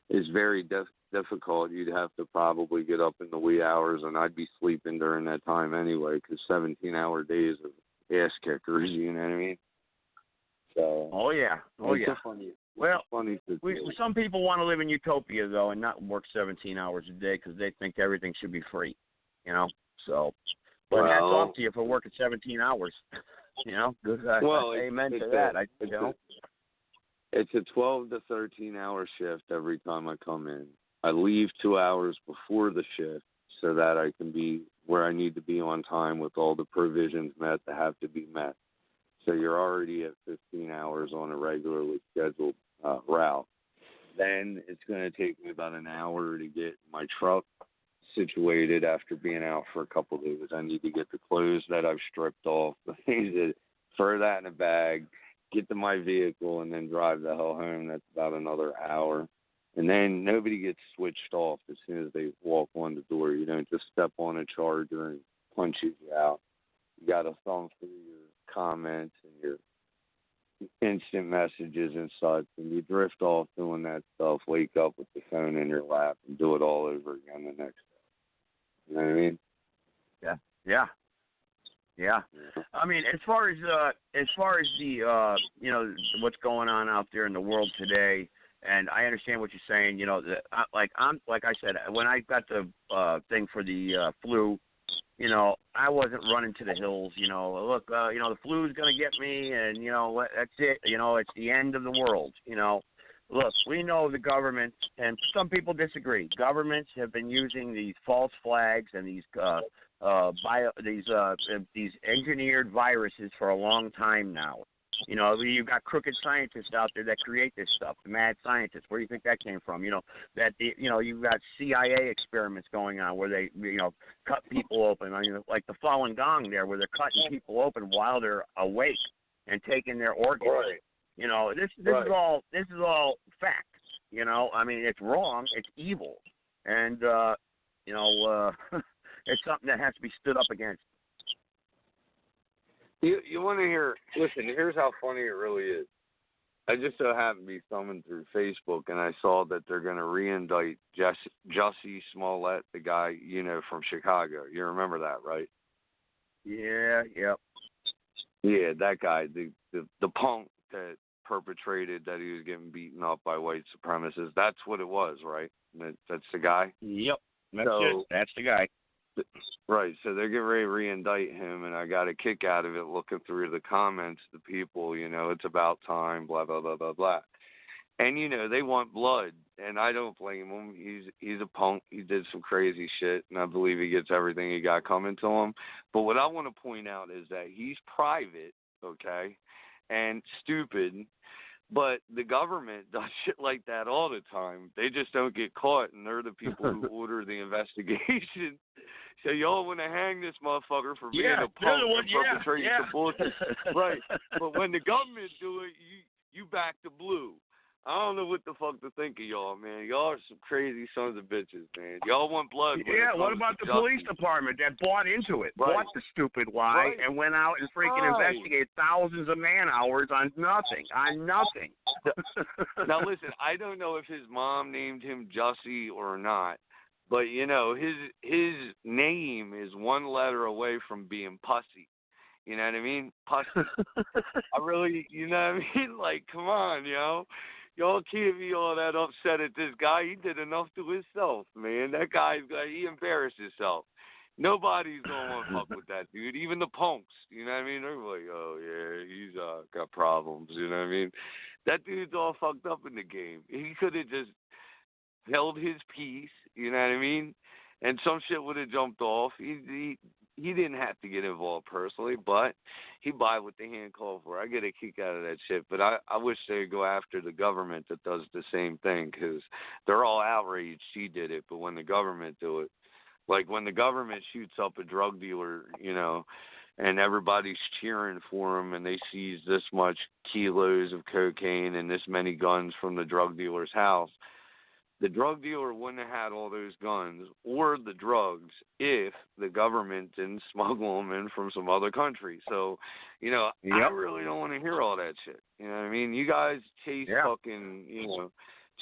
is very difficult, you'd have to probably get up in the wee hours, and I'd be sleeping during that time anyway, because 17-hour days of ass kickers, you know what I mean? So. Oh yeah. Funny some people want to live in utopia though, and not work 17 hours a day because they think everything should be free, you know. So, but hats off to you for working 17 hours. You know, good. Amen to that. It's a 12 to 13-hour shift every time I come in. I leave 2 hours before the shift so that I can be where I need to be on time with all the provisions met that have to be met. So you're already at 15 hours on a regularly scheduled route. Then it's going to take me about an hour to get my truck situated after being out for a couple of days. I need to get the clothes that I've stripped off, the things that throw that in a bag, get to my vehicle, and then drive the hell home. That's about another hour. And then nobody gets switched off as soon as they walk on the door. You don't just step on a charger and punches you out. You got to thumb through your comments and your instant messages and such, and you drift off doing that stuff, wake up with the phone in your lap, and do it all over again the next day. You know what I mean? Yeah. I mean, as far as the what's going on out there in the world today, and I understand what you're saying. You know, like I said, when I got the thing for the flu, you know, I wasn't running to the hills. You know, look, the flu's gonna get me, and that's it. You know, it's the end of the world. You know, look, we know the government, and some people disagree. Governments have been using these false flags and these engineered viruses for a long time now. You know, you've got crooked scientists out there that create this stuff, the mad scientists. Where do you think that came from? You know, you've got CIA experiments going on where they, cut people open. I mean, like the Falun Gong there, where they're cutting people open while they're awake and taking their organs. Right. You know, this is all fact. You know, I mean, it's wrong, it's evil, and it's something that has to be stood up against. You want to hear? Listen, here's how funny it really is. I just so happened to be thumbing through Facebook, and I saw that they're going to re-indict Jussie Smollett, the guy from Chicago. You remember that, right? Yeah. Yep. Yeah, that guy, the punk that perpetrated that he was getting beaten up by white supremacists. That's what it was, right? That's the guy. Yep. That's the guy. Right, so they're getting ready to re-indict him, and I got a kick out of it looking through the comments, the people, it's about time, blah, blah, blah, blah, blah. And, they want blood, and I don't blame him. He's a punk. He did some crazy shit, and I believe he gets everything he got coming to him. But what I want to point out is that he's private, okay, and stupid, but the government does shit like that all the time. They just don't get caught, and they're the people who order the investigation. So y'all want to hang this motherfucker for being a punk and perpetrating some bullshit. Right. But when the government do it, you back the blue. I don't know what the fuck to think of y'all, man. Y'all are some crazy sons of bitches, man. Y'all want blood. Yeah, what about the police department that bought into it, bought the stupid lie, and went out and freaking investigated thousands of man-hours on nothing, Now, listen, I don't know if his mom named him Jussie or not, but, his name is one letter away from being pussy. You know what I mean? Pussy. I really, you know what I mean? Like, come on, Y'all can't be all that upset at this guy. He did enough to himself, man. That guy, he embarrassed himself. Nobody's going to want to fuck with that dude. Even the punks, you know what I mean? They're like, oh, yeah, he's got problems, you know what I mean? That dude's all fucked up in the game. He could have just held his peace, you know what I mean? And some shit would have jumped off. He didn't have to get involved personally, but he buy what the hand called for. I get a kick out of that shit, but I wish they'd go after the government that does the same thing, because they're all outraged he did it, but when the government do it, like when the government shoots up a drug dealer, you know, and everybody's cheering for him and they seize this much kilos of cocaine and this many guns from the drug dealer's house, the drug dealer wouldn't have had all those guns or the drugs if the government didn't smuggle them in from some other country. So, you know, I really don't want to hear all that shit. You know what I mean? You guys chase fucking, you know,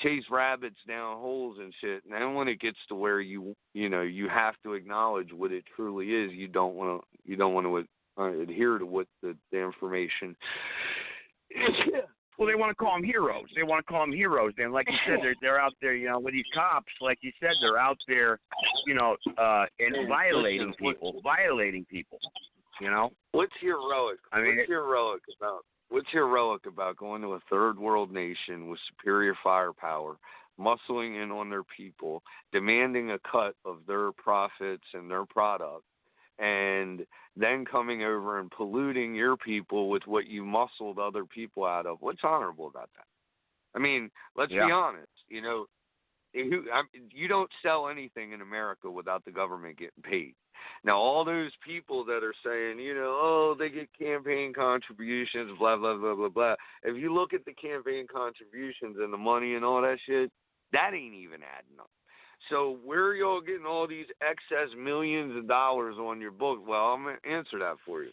chase rabbits down holes and shit. And then when it gets to where you know, you have to acknowledge what it truly is, you don't want to adhere to what the information is. Well, they want to call them heroes. And like you said, they're out there, you know, with these cops, like you said, they're out there, you know, and violating people, you know? What's heroic? What's heroic about going to a third world nation with superior firepower, muscling in on their people, demanding a cut of their profits and their product, and then coming over and polluting your people with what you muscled other people out of? What's honorable about that? I mean, let's be honest. You know, you don't sell anything in America without the government getting paid. Now, all those people that are saying, you know, oh, they get campaign contributions, blah, blah, blah, blah, blah. If you look at the campaign contributions and the money and all that shit, that ain't even adding up. So where are y'all getting all these excess millions of dollars on your book? Well, I'm going to answer that for you.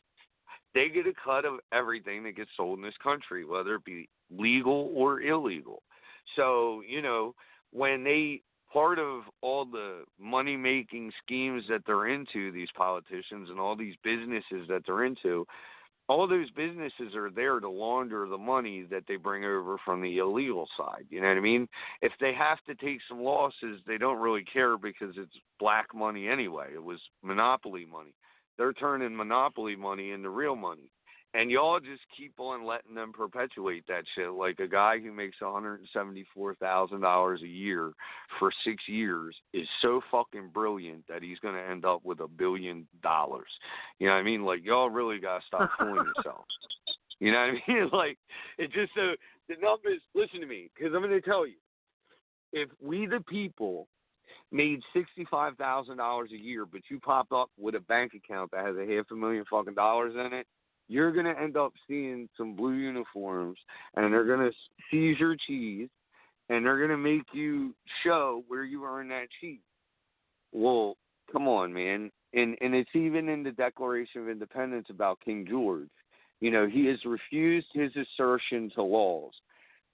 They get a cut of everything that gets sold in this country, whether it be legal or illegal. So, you know, when part of all the money-making schemes that they're into, these politicians and all these businesses that they're into, all those businesses are there to launder the money that they bring over from the illegal side. You know what I mean? If they have to take some losses, they don't really care because it's black money anyway. It was monopoly money. They're turning monopoly money into real money. And y'all just keep on letting them perpetuate that shit. Like a guy who makes $174,000 a year for 6 years is so fucking brilliant that he's going to end up with $1 billion. You know what I mean? Like, y'all really got to stop fooling yourselves. You know what I mean? Like, it's just so the numbers, listen to me, because I'm going to tell you, if we the people made $65,000 a year, but you popped up with a bank account that has $500,000 fucking dollars in it, you're going to end up seeing some blue uniforms, and they're going to seize your cheese, and they're going to make you show where you earn that cheese. Well, come on, man. And it's even in the Declaration of Independence about King George. You know, he has refused his assertion to laws.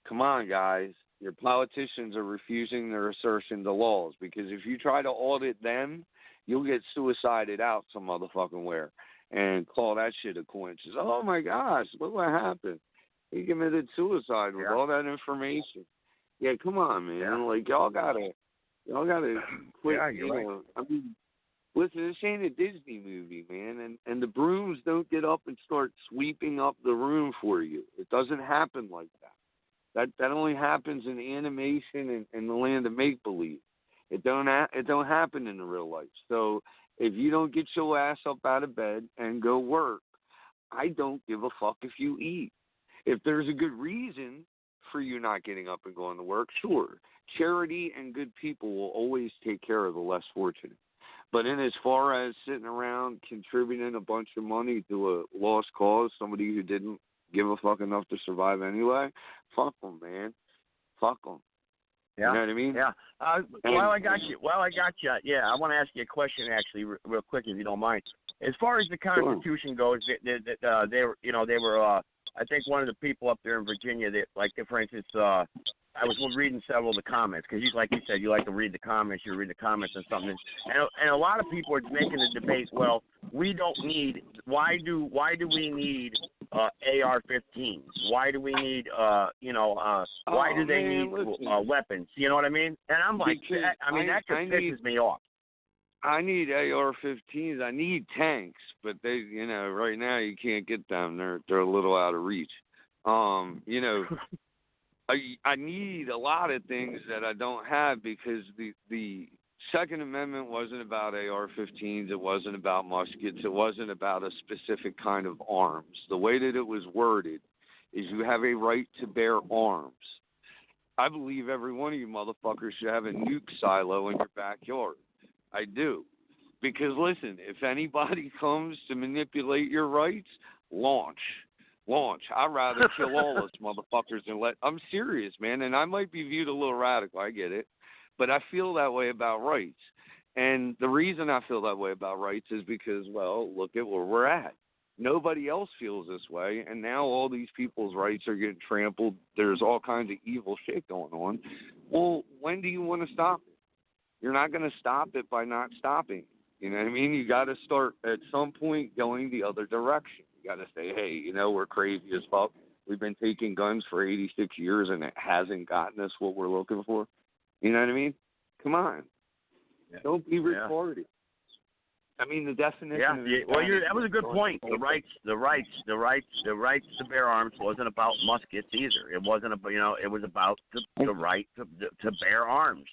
Come on, guys. Your politicians are refusing their assertion to laws, because if you try to audit them, you'll get suicided out some motherfucking where. And call that shit a coincidence. Oh my gosh, look what happened. He committed suicide with all that information. Yeah, come on, man. Yeah. Like y'all gotta quit. Yeah, you're right. I mean, listen, this ain't a Disney movie, man. And the brooms don't get up and start sweeping up the room for you. It doesn't happen like that. That only happens in animation and the land of make believe. It don't happen in the real life. So if you don't get your ass up out of bed and go work, I don't give a fuck if you eat. If there's a good reason for you not getting up and going to work, sure. Charity and good people will always take care of the less fortunate. But in as far as sitting around contributing a bunch of money to a lost cause, somebody who didn't give a fuck enough to survive anyway, fuck them, man. Fuck them. Yeah. You know what I mean? Yeah. While I got you, yeah, I want to ask you a question actually, real quick, if you don't mind. As far as the Constitution goes, they were, I think one of the people up there in Virginia, that, like, for instance, I was reading several of the comments, because like you said, you like to read the comments. You read the comments on something, and a lot of people are making the debate. Well, we don't need. Why do we need AR-15s? Why do we need why do they need weapons? You know what I mean? And I'm like, that just pisses me off. I need AR-15s. I need tanks, but they, you know, right now you can't get them. They're a little out of reach. You know, I need a lot of things that I don't have because the Second Amendment wasn't about AR-15s. It wasn't about muskets. It wasn't about a specific kind of arms. The way that it was worded is you have a right to bear arms. I believe every one of you motherfuckers should have a nuke silo in your backyard. I do. Because, listen, if anybody comes to manipulate your rights, launch. I'd rather kill all those motherfuckers than I'm serious, man, and I might be viewed a little radical. I get it. But I feel that way about rights. And the reason I feel that way about rights is because, well, look at where we're at. Nobody else feels this way, and now all these people's rights are getting trampled. There's all kinds of evil shit going on. Well, when do you want to stop it? You're not going to stop it by not stopping. You know what I mean? You got to start at some point going the other direction. You got to say, hey, you know, we're crazy as fuck. We've been taking guns for 86 years, and it hasn't gotten us what we're looking for. You know what I mean? Come on. Yeah. Don't be retarded. I mean, the definition. Yeah. Well, that was a good point. The rights to bear arms wasn't about muskets either. It wasn't about, you know, it was about the right to bear arms.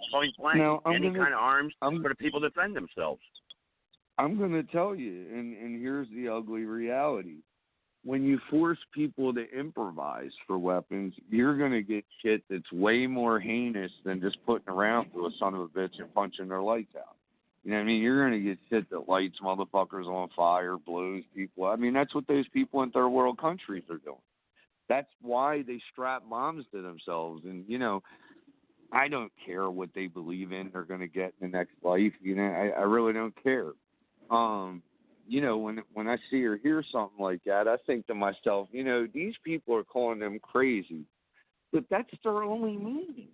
Point blank. Now, kind of arms for the people to defend themselves. I'm going to tell you, and here's the ugly reality. When you force people to improvise for weapons, you're going to get shit that's way more heinous than just putting around to a son of a bitch and punching their lights out. You know what I mean? You're going to get shit that lights motherfuckers on fire, blows people. I mean, that's what those people in third world countries are doing. That's why they strap bombs to themselves. And, you know, I don't care what they believe in they're going to get in the next life. You know, I really don't care. You know, when I see or hear something like that, I think to myself, you know, these people are calling them crazy, but that's their only means.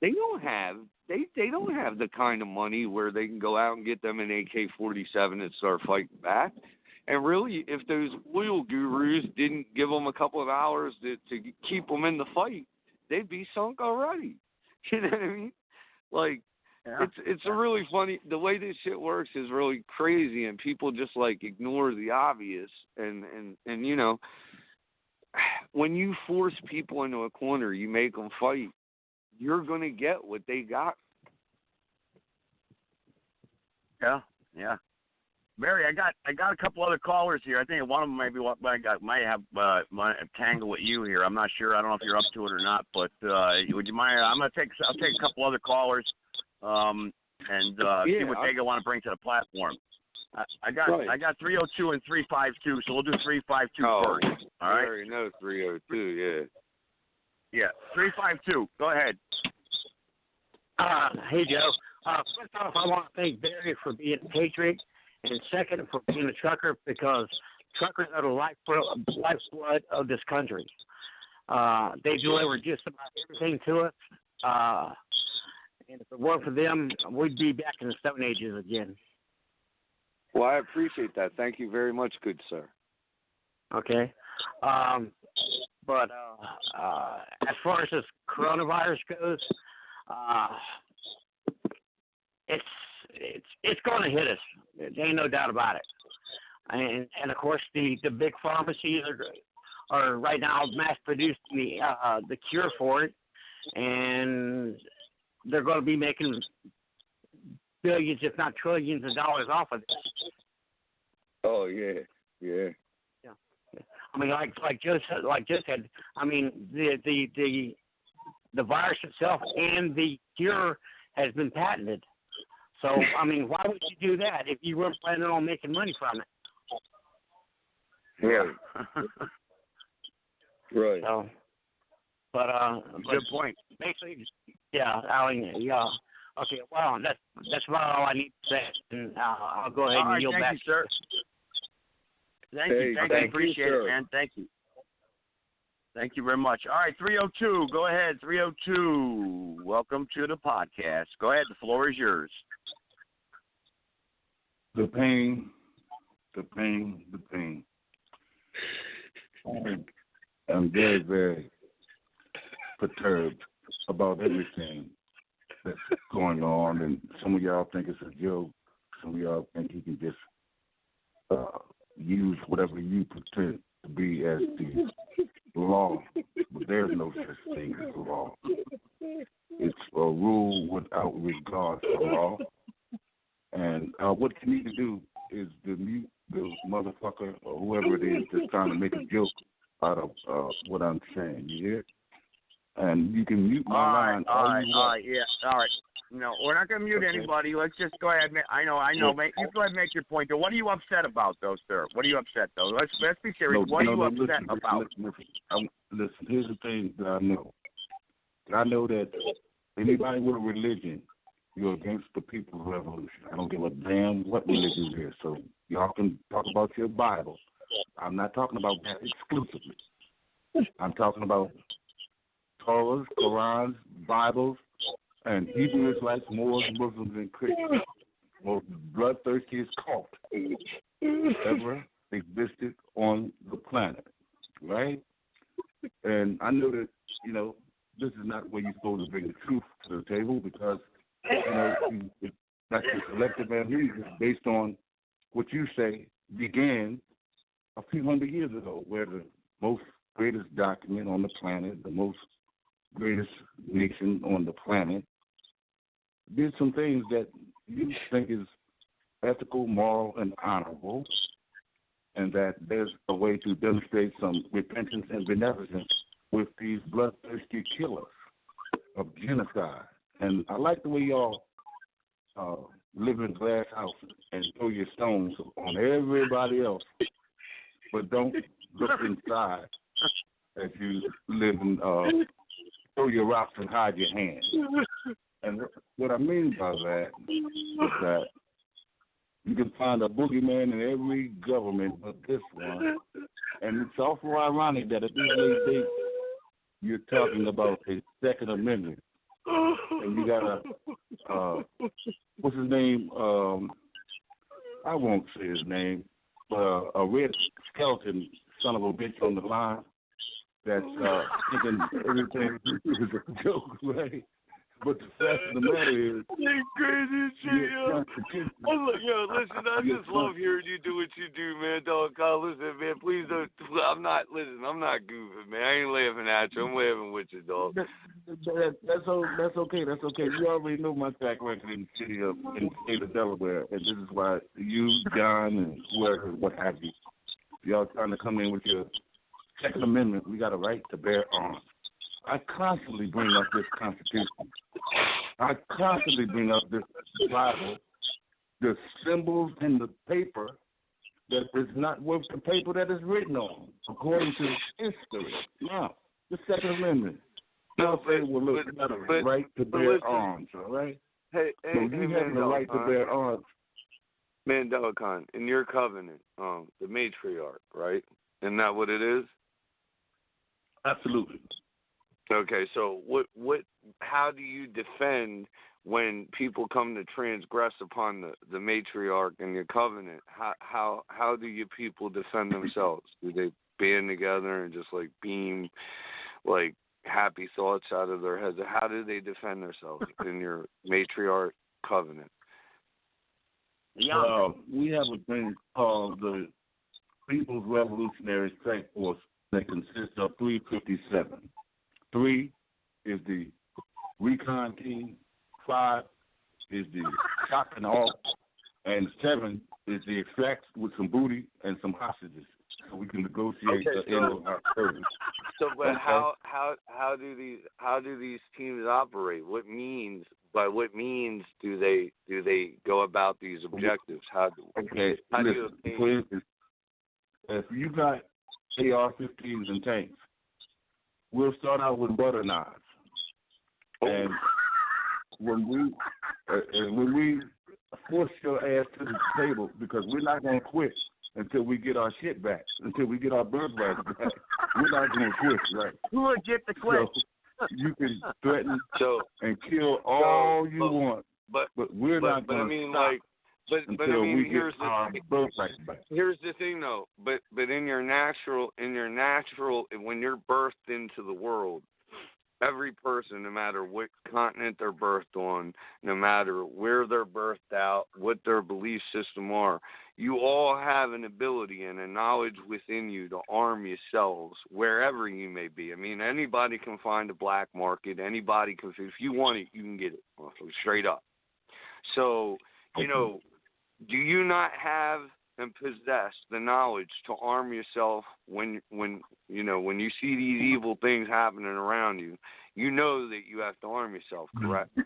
They don't have the kind of money where they can go out and get them an AK-47 and start fighting back. And really, if those oil gurus didn't give them a couple of hours to keep them in the fight, they'd be sunk already. You know what I mean? Like, yeah. It's a really funny, the way this shit works is really crazy, and people just like ignore the obvious. And you know, when you force people into a corner, you make them fight, you're going to get what they got. Yeah. Barry, I got a couple other callers here. I think one of them might have tangle with you here. I'm not sure. I don't know if you're up to it or not, but would you mind? I'll take a couple other callers and see what they want to bring to the platform. I got 302 and 352, so we'll do 352 first. All right. I already know 302. Yeah, 352. Go ahead. Hey Joe. First off, I want to thank Barry for being a patriot. And second, for being a trucker, because truckers are the lifeblood of this country. They deliver just about everything to us. And if it weren't for them, we'd be back in the Stone Ages again. Well, I appreciate that. Thank you very much, good sir. Okay. But as far as this coronavirus goes, it's going to hit us. There ain't no doubt about it. And of course, the big pharmacies are right now mass producing the cure for it, and they're going to be making billions, if not trillions, of dollars off of this. Oh yeah. I mean, like Joe said. I mean, the virus itself and the cure has been patented. So, I mean, why would you do that if you weren't planning on making money from it? Right. Right. So, but good point. Basically, yeah. Okay. Well, that's about all I need to say, and I'll go ahead and yield back. Thank you, sir. Thank you. Appreciate it, man. Thank you. Thank you very much. All right, 302. Go ahead, 302. Welcome to the podcast. Go ahead. The floor is yours. The pain. I'm very, very perturbed about everything that's going on, and some of y'all think it's a joke. and we all think he can just use whatever you pretend to be as the law. But there's no such thing as the law. It's a rule without regard for law. And what you need to do is to mute the motherfucker or whoever it is that's trying to make a joke out of what I'm saying. You hear? And you can mute my line. All right. No, we're not going to mute anybody. Let's just go ahead. I know. Mate, you go ahead and make your point. What are you upset about, though, sir? What are you upset, though? Let's be serious. What are you upset about? Listen, here's the thing that I know. I know that anybody with a religion, you're against the People's Revolution. I don't give a damn what religion it is. So y'all can talk about your Bible. I'm not talking about that exclusively. I'm talking about Torahs, Qurans, Bibles, and Hebrew Israelites, Moors, Muslims, and Christians. Most bloodthirstiest cult ever existed on the planet, right? And I know that, this is not where you're supposed to bring the truth to the table because, that's the collective amnesia based on what you say began a few hundred years ago, where the most greatest document on the planet, the most greatest nation on the planet, did some things that you think is ethical, moral, and honorable, and that there's a way to demonstrate some repentance and benevolence with these bloodthirsty killers of genocide. And I like the way y'all live in glass houses and throw your stones on everybody else, but don't look inside as you live and throw your rocks and hide your hands. And what I mean by that is that you can find a boogeyman in every government but this one. And it's awful ironic that at this late date you're talking about the Second Amendment. And you got a, what's his name? I won't say his name, but a red skeleton son of a bitch on the line that's thinking everything is a joke, right? But the fact of the matter is, you crazy shit, yo. Listen, I just love hearing you do what you do, man. Dog, listen, man, please don't. I'm not goofing, man. I ain't laughing at you. I'm laughing with you, dog. That's okay. That's okay. You already know my track record in the state of Delaware, and this is why you, John, and whoever, what have you, y'all trying to come in with your Second Amendment. We got a right to bear arms. I constantly bring up this Constitution. I constantly bring up this Bible, the symbols in the paper that is not worth the paper that is written on, according to history. Now, the Second Amendment. Now say, well, look, you got a right to bear arms, all right? Hey, so you have the right to bear arms. Mandela Khan, in your covenant, the matriarch, right? Isn't that what it is? Absolutely. Okay, so how do you defend when people come to transgress upon the matriarch and your covenant? How do you people defend themselves? Do they band together and just like beam like happy thoughts out of their heads? How do they defend themselves in your matriarch covenant? We have a thing called the People's Revolutionary Strike Force that consists of 357. 3 is the recon team, 5 is the shock and awe, and 7 is the extract with some booty and some hostages, so we can negotiate the end of our service. So, but okay. how do these teams operate? What means do they go about these objectives? If you got AR-15s and tanks, we'll start out with butter knives, and when we force your ass to the table, because we're not going to quit until we get our shit back, until we get our birthright back. We're not going to quit, right? Who will get the quit? So you can threaten and kill all you want, but we're not going to stop. Until we get our birthright back. Here's the thing, though. But in your natural, when you're birthed into the world, every person, no matter what continent they're birthed on, no matter where they're birthed out, what their belief system are, you all have an ability and a knowledge within you to arm yourselves wherever you may be. I mean, anybody can find a black market. Anybody can, if you want it, you can get it, straight up. So, you know, do you not have and possess the knowledge to arm yourself when you see these evil things happening around you? You know that you have to arm yourself, correct?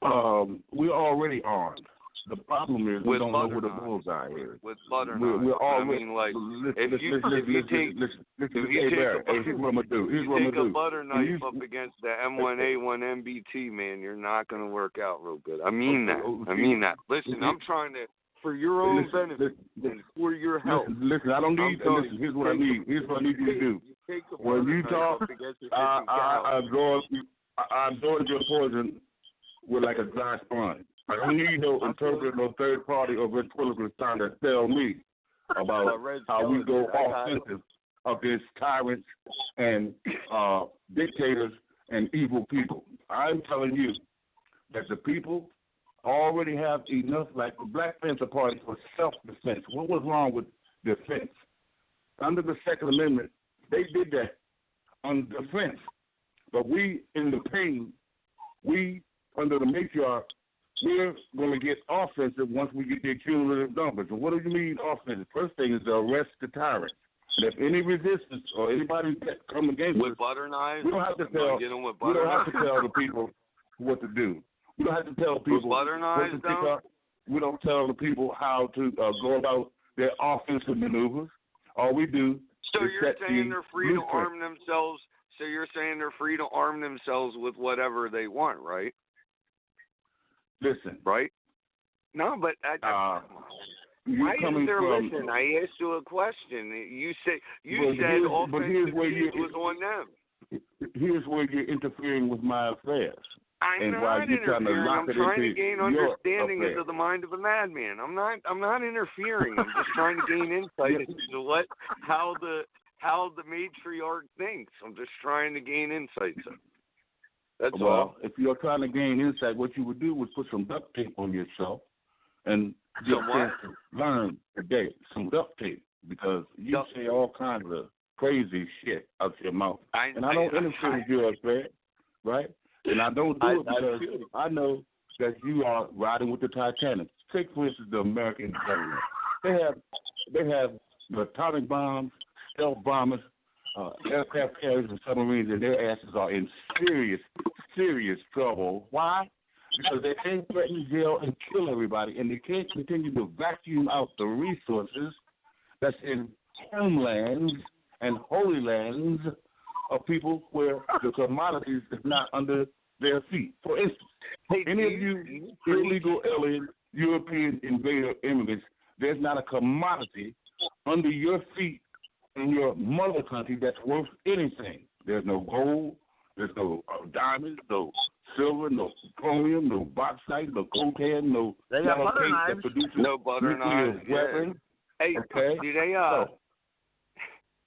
We're already armed. The problem is we don't know where the bullseye is. With butter knives. We're already, I mean, like, if you take a butter knife up against the M1A1 MBT, man, you're not going to work out real good. I mean that. Listen, I'm trying to, for your own benefit and for your health. Listen, I don't need. Listen, here's what I need. Here's what I need you to do. When you talk, I absorb your poison with like a dry sponge. I don't need no interpreter, no third party or ventriloquist trying to tell me about how we go offensive against tyrants and dictators and evil people. I'm telling you that the people already have enough, like the Black Panther Party, for self-defense. What was wrong with defense? Under the Second Amendment, they did that on defense. But we, in the pain, we, under the matriarch, we're going to get offensive once we get the cumulative numbers. And what do you mean offensive? First thing is to arrest the tyrant. And if any resistance or anybody that come against with us, butter knives, we don't have to tell the people what to do. We don't have to tell people with butter knives, what to pick up. We don't tell the people how to go about their offensive maneuvers. All we do so is you're set saying the they're free blueprint. to arm themselves. So you're saying they're free to arm themselves with whatever they want, right? Listen. Right? No, but why isn't there listen? I asked you a question. You said offensive was on them. Here's where you're interfering with my affairs. I'm not interfering. I'm trying to gain understanding into the mind of a madman. I'm not interfering. I'm just trying to gain insight into how the matriarch thinks. I'm just trying to gain insight. That's all. If you're trying to gain insight, what you would do was put some duct tape on yourself and just learn today. Some duct tape, because you say all kinds of crazy shit out your mouth. I don't interfere with your affair, right? And I don't do it because I know that you are riding with the Titanic. Take, for instance, the American government. They have the atomic bombs, stealth bombers, aircraft carriers and submarines, and their asses are in serious, serious trouble. Why? Because they can't threaten, jail, and kill everybody, and they can't continue to vacuum out the resources that's in homelands and holy lands of people where the commodities is not under their feet. For instance, any of you illegal alien European invader immigrants, there's not a commodity under your feet in your mother country that's worth anything. There's no gold, there's no diamonds, no silver, no chromium, no bauxite, no coltan, no yellow paint that produces nuclear weapons. Hey, okay? Do they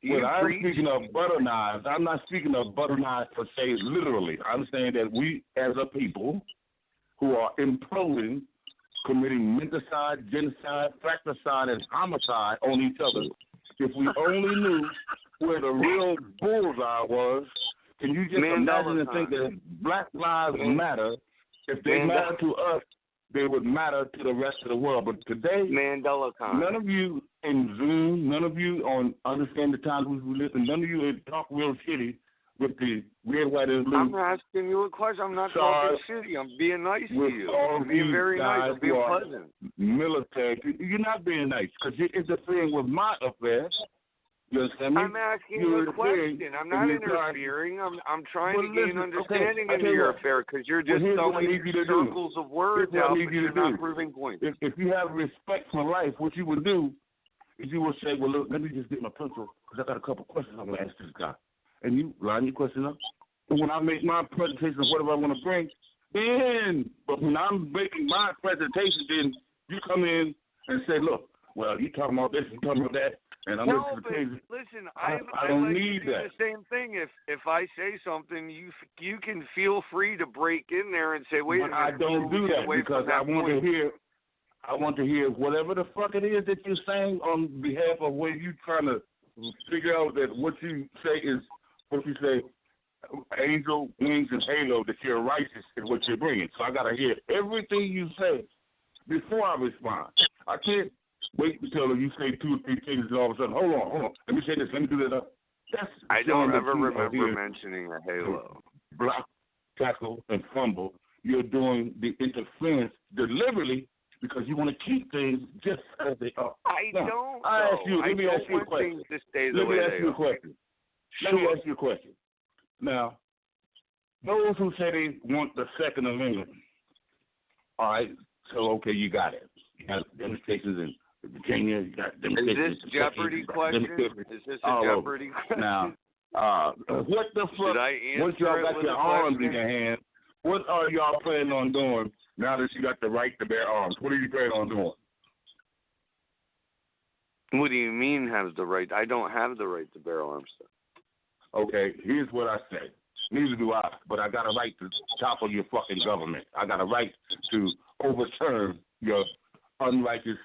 when I'm speaking of butter knives, I'm not speaking of butter knives per se literally. I'm saying that we as a people who are imploding, committing menticide, genocide, fratricide, and homicide on each other, if we only knew where the real bullseye was, can you just imagine and think that Black Lives Matter, if they matter to us, they would matter to the rest of the world. But today, none of you in Zoom, none of you on Understand the Times we live in, none of you talk real shitty with the red, white, and blue. I'm asking you a question. I'm not talking shitty. I'm being nice to you. I'm being very nice. I'm being pleasant. Military. You're not being nice because you're interfering with my affairs. You understand me? I'm asking you a question. I'm not interfering. I'm trying to gain understanding into your affair because you're just throwing circles of words out, but you're not proving points. If you have respect for life, what you would do is you would say, well, look, let me just get my pencil because I got a couple questions I'm going to ask this guy. And you line your question up. And when I make my presentation of whatever I want to bring, then, but when I'm making my presentation, then you come in and say, look, well, you talking about this, you talking about that. And I'm no, going but to listen, I I don't like need to do that. the same thing. If I say something, you can feel free to break in there and say, wait a minute. I don't do that because I want to hear. I want to hear whatever the fuck it is that you're saying on behalf of where you trying to figure out that what you say is what you say, angel, wings, and halo, that you're righteous in what you're bringing. So I got to hear everything you say before I respond. I can't wait until you say 2 or 3 things and all of a sudden, hold on, let me say this, let me do that. I don't ever remember mentioning a halo. Block, tackle, and fumble. You're doing the interference deliberately because you want to keep things just as they are. Let me ask you a question. Let me ask you a question. Now, those who say they want the Second Amendment, all right, so, okay, you got it. You got demonstrations in Virginia. You got demonstrations. Is this Jeopardy question? Is this a Jeopardy question? Now, what the fuck, once y'all got your arms in your hand, what are y'all planning on doing now that you got the right to bear arms? What are you planning on doing? What do you mean has the right? I don't have the right to bear arms, sir. Okay, here's what I say. Neither do I, but I got a right to topple your fucking government. I got a right to overturn your unrighteous,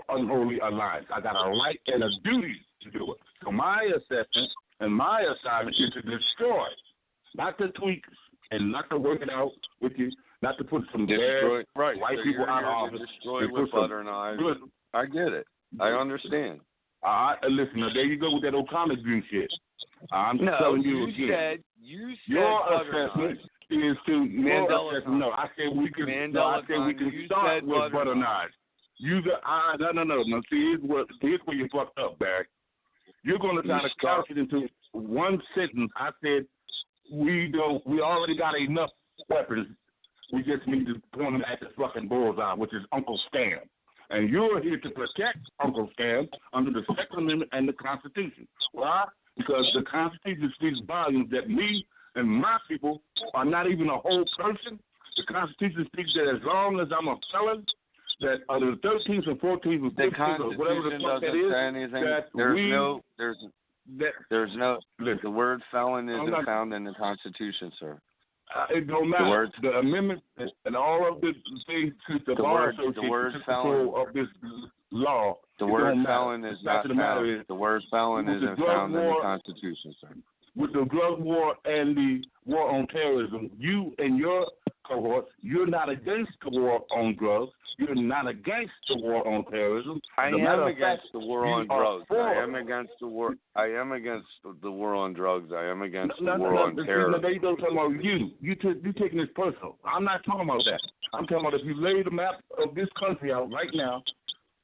unholy alliance. I got a right and a duty to do it. So my assessment and my assignment is to destroy, not to tweak and not to work it out with you, not to put some bad white people out of office. Destroy with butter knives. I get it. I understand. Listen, now, there you go with that old comic view shit. I'm telling you again. You said your assessment is to Mandela. No, I said we can. Start with butter knives. No. See, here's where you fucked up, Barry. You're going to try to couch it into one sentence. I said we already got enough weapons. We just need to point them at the fucking bullseye, which is Uncle Sam. And you're here to protect Uncle Sam under the Second Amendment and the Constitution. Why? Because the Constitution speaks volumes that me and my people are not even a whole person. The Constitution speaks that as long as I'm a felon, that under the 13th and 14th and 15th or whatever the fuck that is, the word felon isn't found in the Constitution, sir. It don't matter. The amendment and all of this things since the Bar Association of this law. The word felon is not found. The word felon isn't found in the Constitution, sir. With the drug war and the war on terrorism, you and your cohorts, you're not against the war on drugs. You're not against the war on terrorism. I am against the war on drugs. I am against the war. I am against the war on drugs. I am against the war on terrorism. They don't talk about you. You taking this personal. I'm not talking about that. I'm talking about if you lay the map of this country out right now,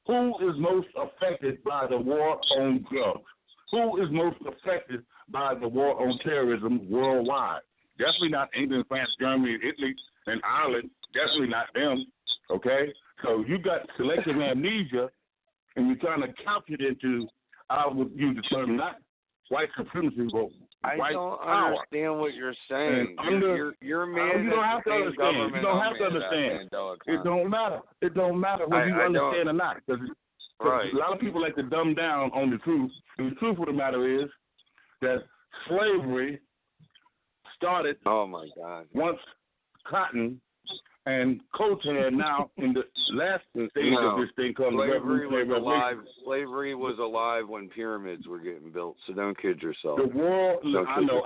who is most affected by the war on drugs? Who is most affected by the war on terrorism worldwide? Definitely not England, France, Germany, Italy, and Ireland. Definitely not them. Okay? So you got selective amnesia, and you're trying to couch it into, I would use the term, not white supremacy, but white power. I don't understand what you're saying. You're man. You don't have to understand. You don't have to understand. It don't matter. It don't matter whether you understand or not. Because a lot of people like to dumb down on the truth. And the truth of the matter is that slavery started once cotton and coattail now in the last stage of this thing called Slavery was alive when pyramids were getting built, so don't kid yourself. The war, I know,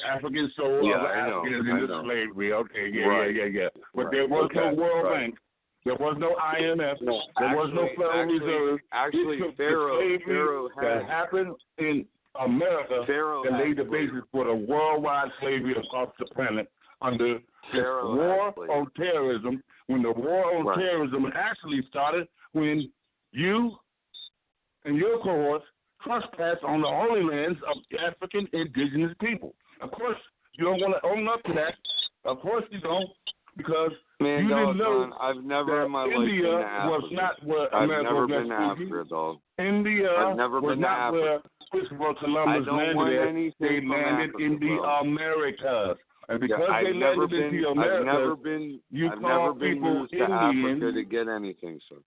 African soul, Africans into slavery. Okay, yeah. But there was no World Bank. There was no IMF. There was no Federal Reserve. Actually, Pharaoh that happened in America that laid the basis for the worldwide slavery across the planet under the war on terrorism. When the war on terrorism actually started when you and your cohorts trespassed on the holy lands of African indigenous people. Of course, you don't want to own up to that. Of course you don't, because you didn't know I've never in my life India was not where America was been to Africa, dog. India was not where Christopher Columbus landed. They landed in the Americas. And because they landed in the Americas, you call people Indians. Africa to get anything, sir.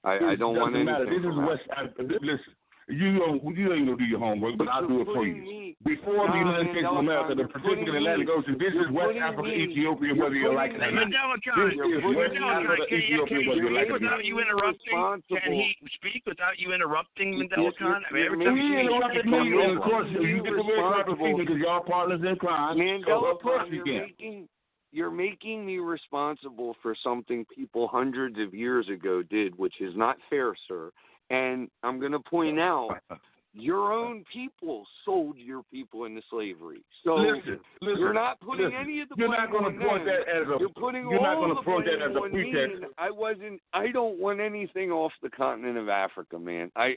I don't want anything. This is West Africa. Listen, You ain't gonna do your homework, but I'll do it for you. Before the United States of America, the Pacific and Atlantic Ocean, this is West Africa, Ethiopia, whether you like it or not. This is West Africa, Ethiopia, whether you like it or not. Without you interrupting, can he speak without you interrupting, Mandela Khan? I mean, every time you interrupted me, and of course you get the red carpet fever because y'all partners in crime. Mandela, of course you can. You're making me responsible for something people hundreds of years ago did, which is not fair, sir. And I'm going to point out, your own people sold your people into slavery. So listen, you're not putting any of the blame on them. You're not going to point that as a. You're putting you're not all going the to point blame that as a on pretext. me. I don't want anything off the continent of Africa, man. I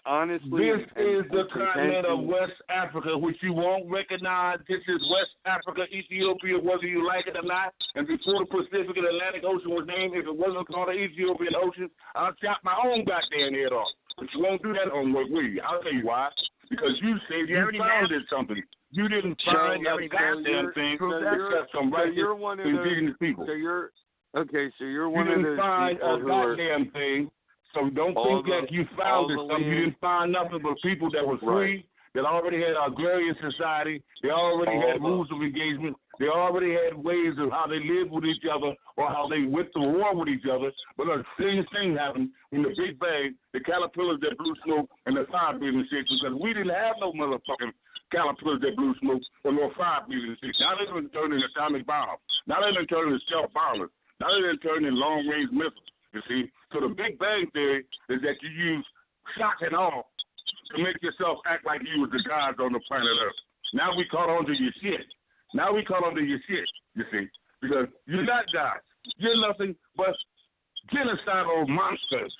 honestly. This is the continent of West Africa, which you won't recognize. This is West Africa, Ethiopia, whether you like it or not. And before the Pacific and Atlantic Ocean was named, if it wasn't called the Ethiopian Ocean, I'll chop my own goddamn head off. But you won't do that homework, will you? I'll tell you why. Because you said you founded something. You didn't find a goddamn thing except some righteous indigenous people. So you're one of those people. You didn't find a goddamn thing. So don't think that you founded something. You didn't find nothing but people that were free, that already had an agrarian society. They already had rules of engagement. They already had ways of how they lived with each other or how they went to war with each other. But a strange thing happened in the Big Bang, the caterpillars that blew smoke and the fire-breathing shit, because we didn't have no motherfucking caterpillars that blew smoke or no fire-breathing shit. Now they're going to turn into atomic bombs. Now they're going to turn into self-bombers. Now they're going to turn into long-range missiles, you see. So the Big Bang theory is that you use shock and awe to make yourself act like you was the gods on the planet Earth. Now we caught on to your shit. Now we call on to your shit, you see, because you're not God. You're nothing but genocidal monsters,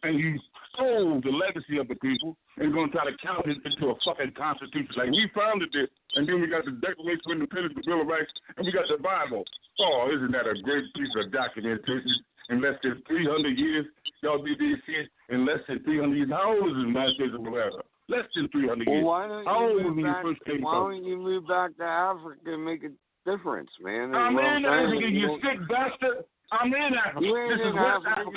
and you stole the legacy of the people and going to try to count it into a fucking constitution. Like, we founded this, and then we got the Declaration of Independence, the Bill of Rights, and we got the Bible. Oh, isn't that a great piece of documentation? In less than 300 years, y'all did this shit in less than 300 years. How old is the United States of America? Less than 300 years. Why don't you move back to Africa and make a difference, man? I'm in Africa, you sick bastard. I'm in Africa. This is West Africa.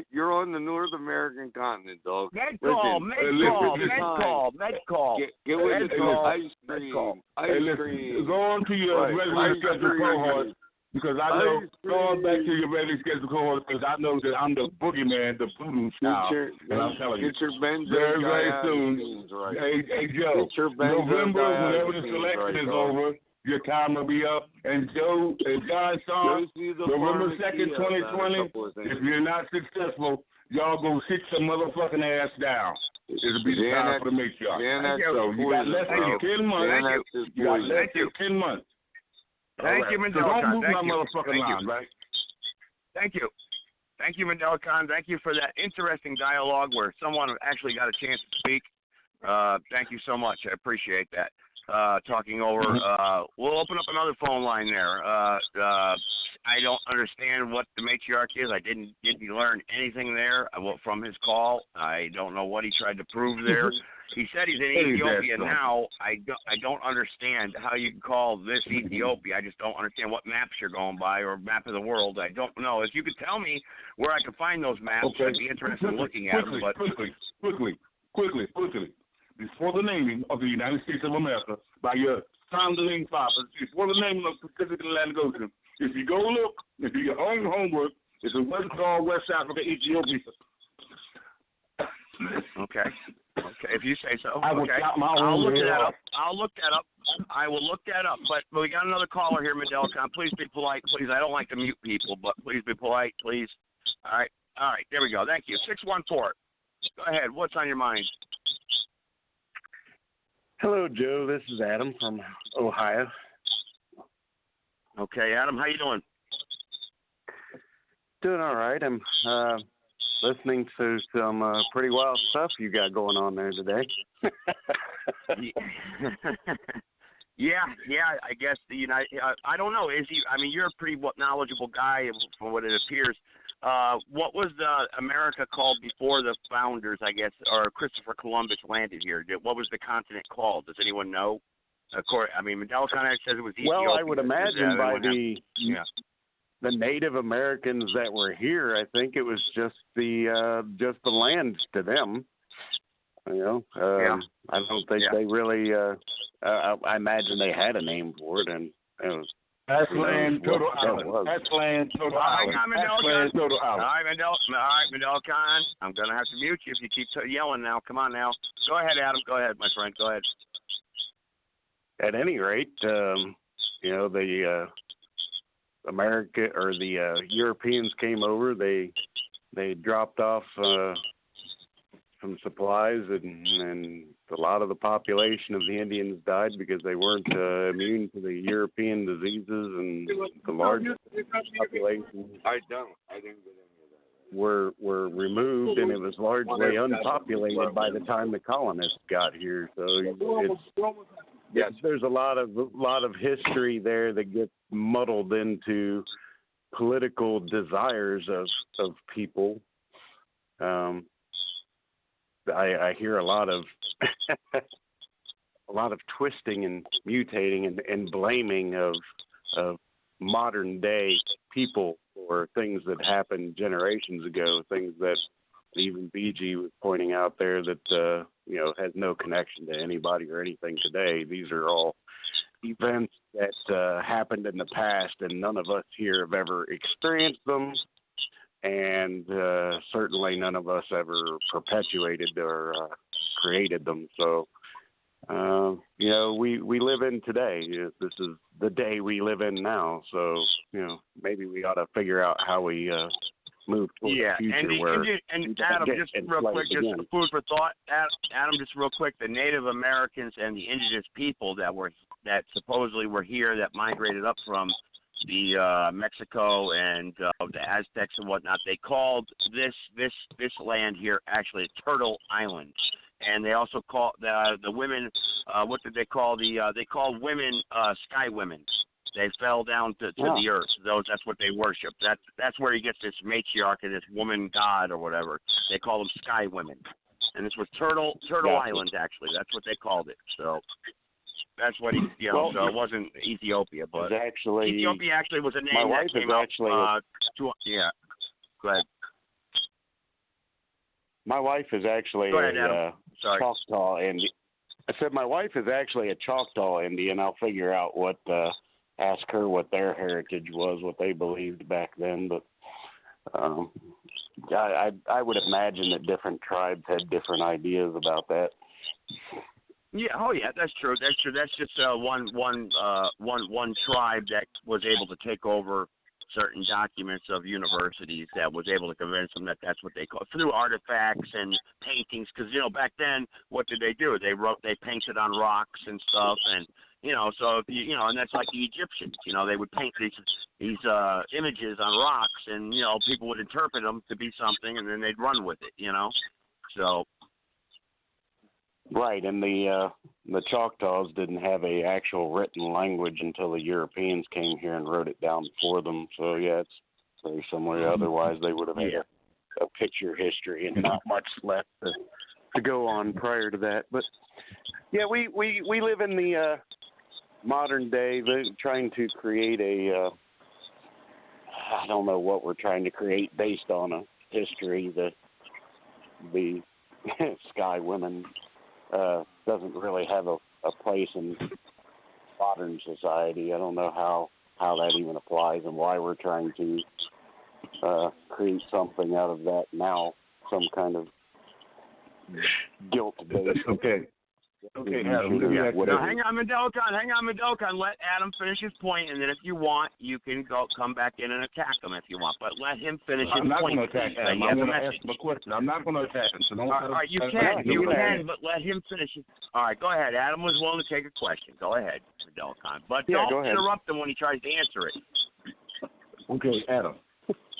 You're on the North American continent, dog. Med call. Get with the ice cream. Go on to your regular scheduled cohort. Because I know, going back to your regular schedule cohort, because I know that I'm the boogeyman, the voodoo child. And I'm telling you, very, very soon. Right. Hey, Joe, November, whenever the selection is over, your time will be up. And Joe, and John Song, November 2nd, 2020, if you're not successful, y'all go sit your motherfucking ass down. It'll be the time for the matriarch. So you got less than 10 months. You got less than 10 months. Thank you, Mandela Khan. Don't move my motherfucking line, right? Thank you. Thank you, Mandela Khan. Thank you for that interesting dialogue where someone actually got a chance to speak. Thank you so much. I appreciate that. Talking over. We'll open up another phone line there. I don't understand what the matriarch is. I didn't learn anything there from his call. I don't know what he tried to prove there. He said he's in Ethiopia now. I don't understand how you can call this Ethiopia. I just don't understand what maps you're going by or map of the world. I don't know. If you could tell me where I can find those maps, I'd be interested in looking at them. But Quickly. Before the naming of the United States of America by your founding fathers, before the naming of Pacific and Atlantic Ocean, if you go look, if you do your own homework, it's a what's called West Africa, Ethiopia. Okay, if you say so. I will chop my own I'll look head that off. up. I will look that up. But we got another caller here, Mandela Khan. Please be polite, please. I don't like to mute people, but please be polite, please. All right. There we go. Thank you. 614. Go ahead. What's on your mind? Hello, Joe. This is Adam from Ohio. Okay, Adam. How you doing? Doing all right. I'm listening to some pretty wild stuff you got going on there today. Yeah. I guess the United. I don't know. Is he? I mean, you're a pretty knowledgeable guy, from what it appears. What was the America called before the founders? I guess, or Christopher Columbus landed here. What was the continent called? Does anyone know? Of course, I mean, Mandela Khan says it was Ethiopia. Well, I would imagine by the Native Americans that were here, I think it was just the land to them. I don't think they really. I imagine they had a name for it, and it was. That's land total island. That's land total island. That's land total island. All right, Mandel Khan. I'm gonna have to mute you if you keep yelling now. Come on now. Go ahead, Adam. Go ahead, my friend. Go ahead. At any rate, the America or the Europeans came over. They dropped off some supplies, and a lot of the population of the Indians died because they weren't immune to the European diseases, and the large population I didn't get any of that. were removed, and it was largely unpopulated by the time the colonists got here. So there's a lot of history there that gets muddled into political desires of people. I hear a lot of twisting and mutating and blaming of modern day people for things that happened generations ago, things that even BG was pointing out there that has no connection to anybody or anything today. These are all events that happened in the past, and none of us here have ever experienced them. And certainly none of us ever perpetuated or created them. So, we live in today. This is the day we live in now. So, maybe we ought to figure out how we move toward the future. And Adam, just real quick, just food for thought. Adam, just real quick, the Native Americans and the indigenous people that supposedly were here, that migrated up from the Mexico and the Aztecs and whatnot, they called this land here actually Turtle Island, and they also call the women. What did they call they called women sky women. They fell down to the earth. That's what they worship. That's where he gets this matriarch and this woman god or whatever. They call them sky women, and this was Turtle Island actually. That's what they called it. So. That's what so it wasn't Ethiopia, but Ethiopia actually was a name that came out. Go ahead. My wife is actually a Choctaw Indian. I said my wife is actually a Choctaw Indian. I'll figure out ask her what their heritage was, what they believed back then. But I would imagine that different tribes had different ideas about that. Yeah, oh yeah, that's true. That's just one tribe that was able to take over certain documents of universities, that was able to convince them that that's what they call through artifacts and paintings. Because back then, what did they do? They painted on rocks and stuff, and so if and that's like the Egyptians. They would paint these images on rocks, and people would interpret them to be something, and then they'd run with it. So. Right, and the Choctaws didn't have a actual written language until the Europeans came here and wrote it down for them. So it's very similar. Otherwise, they would have had a picture history and not much left to go on prior to that. But we live in the modern day, trying to create I don't know what we're trying to create based on a history. The Sky Women. Doesn't really have a place in modern society. I don't know how that even applies and why we're trying to create something out of that now, some kind of guilt-based. Okay, Adam. Now, hang on, Mendelcon. Let Adam finish his point, and then if you want, you can come back in and attack him if you want. But let him finish his point. I'm not going to attack Adam. I'm going to ask him a question. I'm not going to attack him. So don't all right, you can, but let him finish it. All right, go ahead. Adam was willing to take a question. Go ahead, Mendelcon. But don't interrupt him when he tries to answer it. Okay, Adam.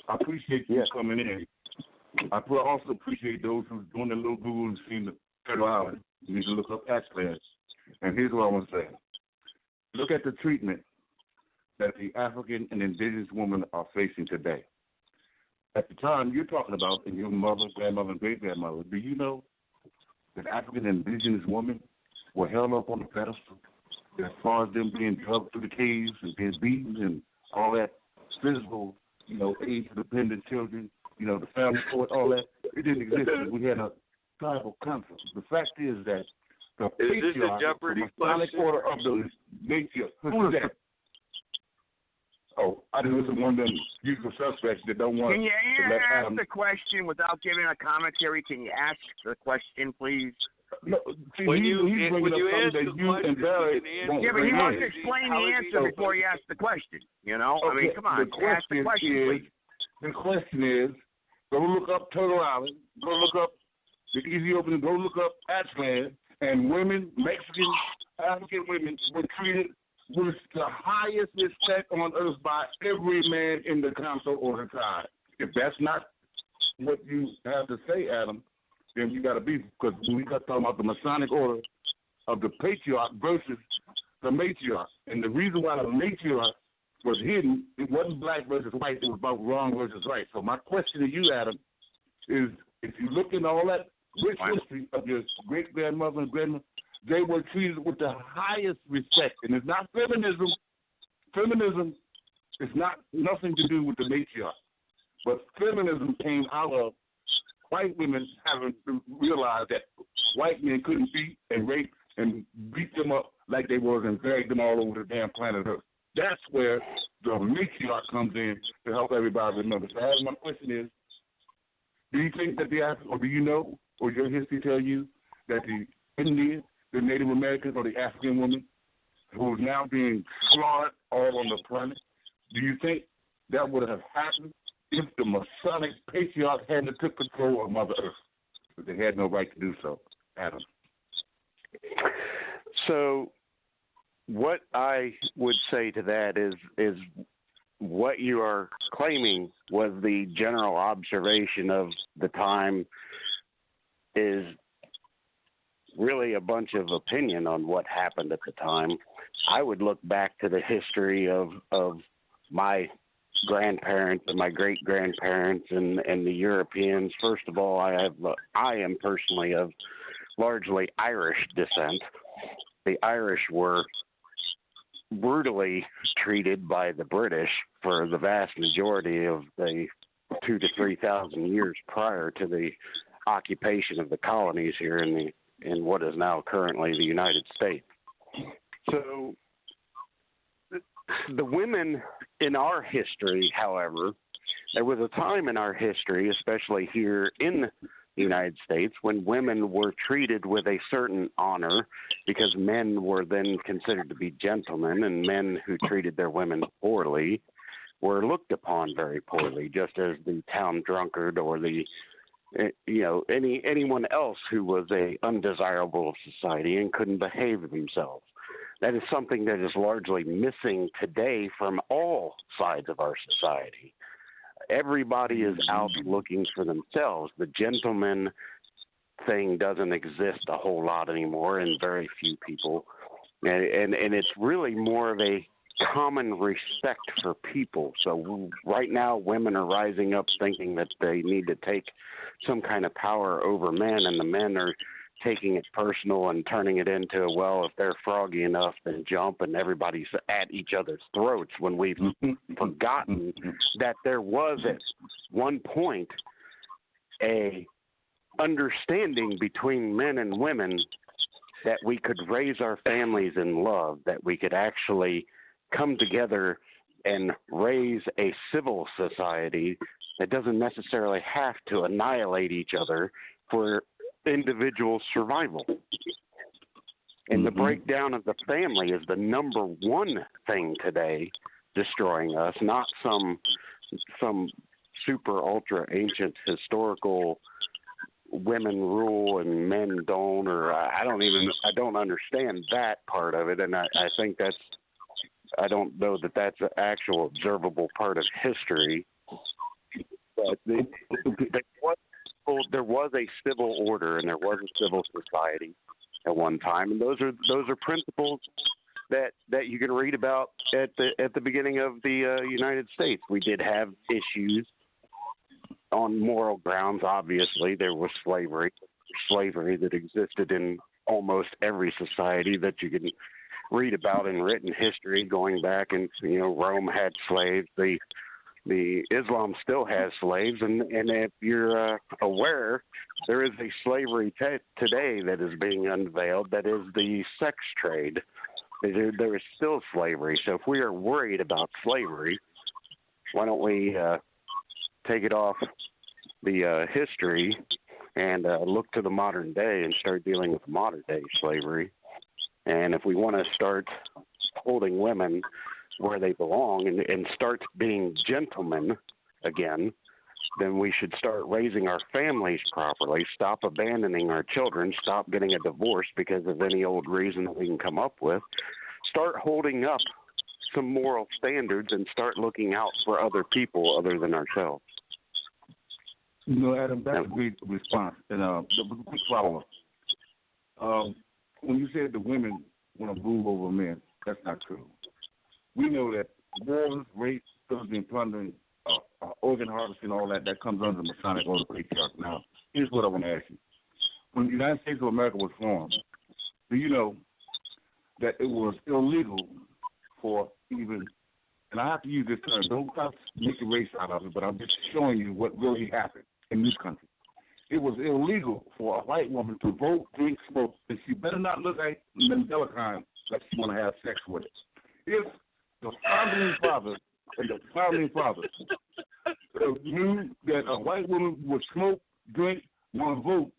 I appreciate you coming in. I also appreciate those who's doing the little Google and seeing the Turtle Island. You need to look up Ashlands. And here's what I want to say. Look at the treatment that the African and indigenous women are facing today. At the time you're talking about, and your mother, grandmother, and great-grandmother, do you know that African and indigenous women were held up on a pedestal as far as them being drugged through the caves and being beaten and all that physical, age-dependent children, the family court, all that? It didn't exist. We had a tribal council. The fact is that the Is this a patriarch, Jeopardy the Masonic question? order of the nature, who is that? Oh, I think this is one of them usual suspects that don't want Can you to let ask Adam. the question without giving a commentary? Can you ask the question, please? No, see, When he's you bringing up ask something the that you and question, Barry you can won't Yeah, but bring he in. wants to explain the answer before you ask the question. You know, I mean, come on, ask the question, please. The question is, go look up Turtle Island, go look up the Ethiopian, go look up Ashland, and women, Mexican, African women were treated with the highest respect on earth by every man in the council or the tribe. If that's not what you have to say, Adam, then you got to be, because we got talking about the Masonic order of the patriarch versus the matriarch. And the reason why the matriarch was hidden, it wasn't black versus white, it was about wrong versus right. So my question to you, Adam, is if you look in all that rich history of your great-grandmother and grandmother, they were treated with the highest respect. And it's not feminism. Feminism is not nothing to do with the matriarch. But feminism came out of white women having realized that white men couldn't beat and rape and beat them up like they were and drag them all over the damn planet Earth. That's where the matriarch comes in to help everybody remember. So Adam, my question is, do you think that or do you know, or your history tell you that the Indian, the Native American, or the African woman who is now being slaughtered all on the planet, do you think that would have happened if the Masonic patriarch hadn't took control of Mother Earth? But they had no right to do so. Adam. So what I would say to that is what you are claiming was the general observation of the time is really a bunch of opinion on what happened at the time. I would look back to the history of my grandparents and my great-grandparents and the Europeans. First of all, I am personally of largely Irish descent. The Irish were brutally treated by the British for the vast majority of the 2,000 to 3,000 years prior to the occupation of the colonies here in what is now currently the United States. So the women in our history, however, there was a time in our history, especially here in the United States, when women were treated with a certain honor because men were then considered to be gentlemen, and men who treated their women poorly were looked upon very poorly, just as the town drunkard or the anyone else who was a undesirable of society and couldn't behave themselves. That is something that is largely missing today from all sides of our society. Everybody is out looking for themselves. The gentleman thing doesn't exist a whole lot anymore in very few people. And it's really more of a common respect for people. So right now, women are rising up thinking that they need to take some kind of power over men, and the men are taking it personal and turning it into, well, if they're froggy enough, then jump, and everybody's at each other's throats, when we've forgotten that there was at one point a understanding between men and women that we could raise our families in love, that we could actually come together and raise a civil society that doesn't necessarily have to annihilate each other for individual survival. And the breakdown of the family is the number one thing today destroying us, not some super ultra ancient historical women rule and men don't, or I don't understand that part of it, and I think I don't know that that's an actual observable part of history. But there was a civil order and there was a civil society at one time, and those are principles that you can read about at the beginning of the United States. We did have issues on moral grounds. Obviously, there was slavery that existed in almost every society that you can read about in written history, going back, and Rome had slaves. The the Islam still has slaves, and if you're aware, there is a slavery today that is being unveiled. That is the sex trade. There is still slavery. So if we are worried about slavery, why don't we take it off the history and look to the modern day and start dealing with modern day slavery? And if we want to start holding women where they belong and start being gentlemen again, then we should start raising our families properly, stop abandoning our children, stop getting a divorce because of any old reason that we can come up with, start holding up some moral standards, and start looking out for other people other than ourselves. You know, Adam, that's a great response. And the quick follow-up. When you said the women want to rule over men, that's not true. We know that wars, rape, pillaging, plundering, organ harvesting, all that comes under the Masonic order of patriarchy. Now, here's what I want to ask you. When the United States of America was formed, do you know that it was illegal for even, and I have to use this term, don't make a race out of it, but I'm just showing you what really happened in this country. It was illegal for a white woman to vote, drink, smoke, and she better not look like Mandela kind like she want to have sex with it. If the founding fathers and the founding fathers knew that a white woman would smoke, drink, want to vote,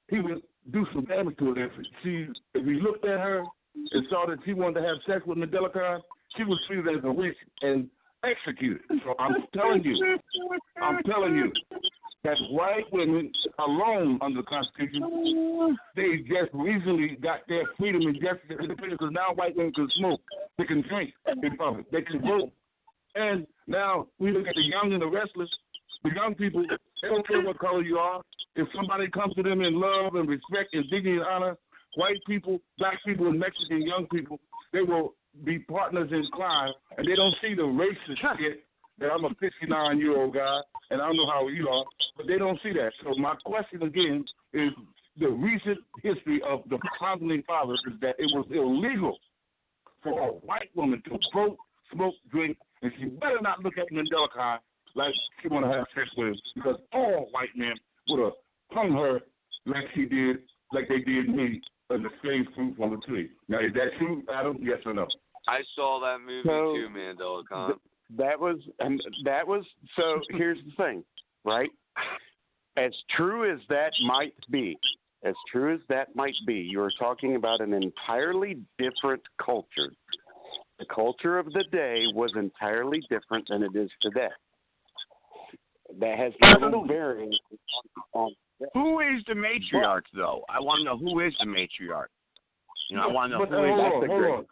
he would do some damage to it. If he looked at her and saw that she wanted to have sex with Mandela kind, she was treated as a witch and executed. So I'm telling you that white women alone under the Constitution, they just recently got their freedom and justice and independence, because now white women can smoke, they can drink in public, they can vote. And now we look at the young and the restless. The young people, they don't care what color you are. If somebody comes to them in love and respect and dignity and honor, white people, black people, and Mexican young people, they will be partners in crime, and they don't see the racist shit that I'm a 59-year-old guy, and I don't know how you are, but they don't see that. So my question again is, the recent history of the founding fathers is that it was illegal for a white woman to vote, smoke, drink, and she better not look at Mandela kind like she want to have sex with him, because all white men would have hung her like they did me in the slave fruit from the tree. Now, is that true, Adam? Yes or no? I saw that movie too, Mandela Con. That was so here's the thing, right? As true as that might be, you are talking about an entirely different culture. The culture of the day was entirely different than it is today. That has no bearing on that. Who is the matriarch, though? I want to know who is the matriarch. I want to know who is hold on.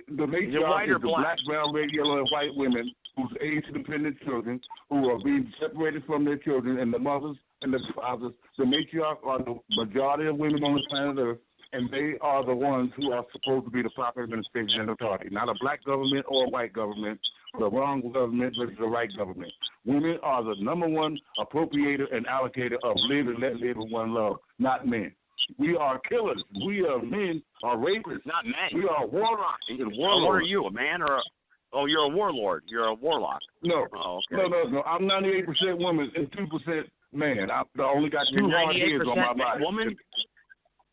The matriarch is the black, brown, red, yellow, and white women whose age-dependent children who are being separated from their children, and the mothers and the fathers. The matriarch are the majority of women on the planet Earth, and they are the ones who are supposed to be the proper administration and authority, not a black government or a white government, the wrong government versus the right government. Women are the number one appropriator and allocator of live and let live in one love, not men. We are killers. We are men, are rapists. Not men. We are warlocks. What are you, a man or you're a warlord? You're a warlock. No. Oh, okay. No. I'm 98% woman and 2% man. I only got two hard heads on my body. Woman?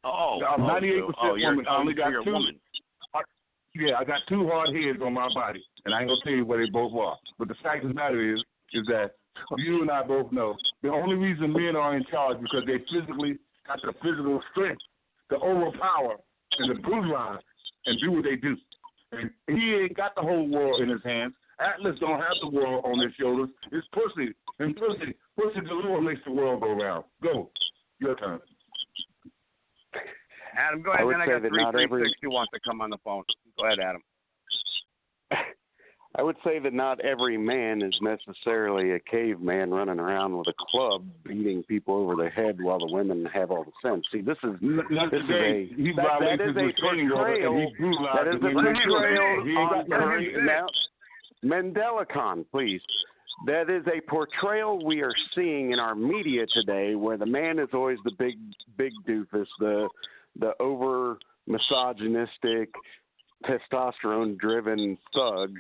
Oh. I'm 98% woman. I only got two. Woman. Yeah, I got two hard heads on my body, and I ain't gonna tell you where they both are. But the fact of the matter is that you and I both know the only reason men are in charge because they physically got the physical strength to overpower and to brutalize and do what they do. And he ain't got the whole world in his hands. Atlas don't have the world on his shoulders. It's pussy. And pussy galore makes the world go round. Go. Your turn. Adam, go ahead. Then I got 336 who wants to come on the phone. Go ahead, Adam. I would say that not every man is necessarily a caveman running around with a club beating people over the head while the women have all the sense. See, this is a portrayal. That is a portrayal. Now, Mandela Con, please. That is a portrayal we are seeing in our media today, where the man is always the big doofus, the over misogynistic, testosterone-driven thug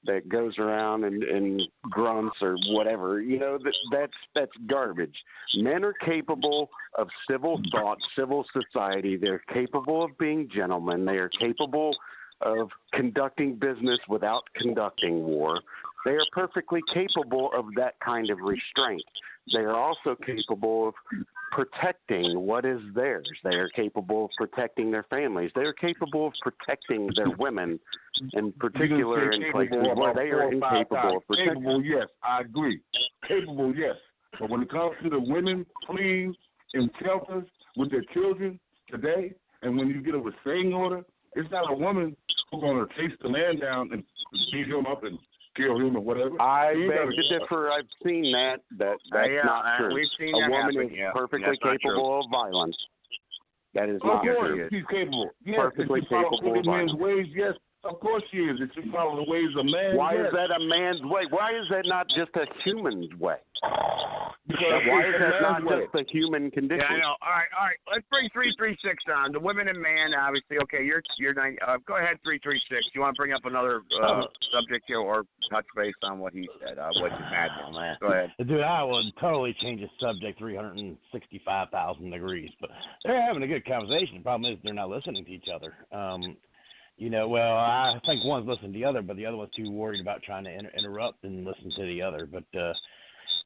that goes around and grunts or whatever. You know, that's garbage. Men are capable of civil thought, civil society. They're capable of being gentlemen. They are capable of conducting business without conducting war. They are perfectly capable of that kind of restraint. They are also capable of protecting what is theirs. They are capable of protecting their families. They are capable of protecting their women, in particular in places where they are incapable of protecting. Capable, yes, I agree. Capable, yes. But when it comes to the women fleeing in shelters with their children today, and when you get a restraining order, it's not a woman who's going to chase the man down and beat him up and kill him or whatever. I beg to differ. I've seen that. That's not true. We've seen a that woman happen, is perfectly capable of violence. That is not true. She's capable. Yes, Perfectly if she follows capable of men's violence. ways, yes, of course she is. If she follows the ways of man, Why yes. is that a man's way? Why is that not just a human's way? Because Why is that not way. just a human condition? Yeah, I know. All right. Let's bring 336 on. The women and man, obviously. Okay, you're nine. Go ahead, 336. You want to bring up another subject here or touch base on what he said? What you had on that? Go ahead. Dude, I would totally change the subject 365,000 degrees. But they're having a good conversation. The problem is they're not listening to each other. Well, I think one's listening to the other, but the other one's too worried about trying to interrupt and listen to the other. But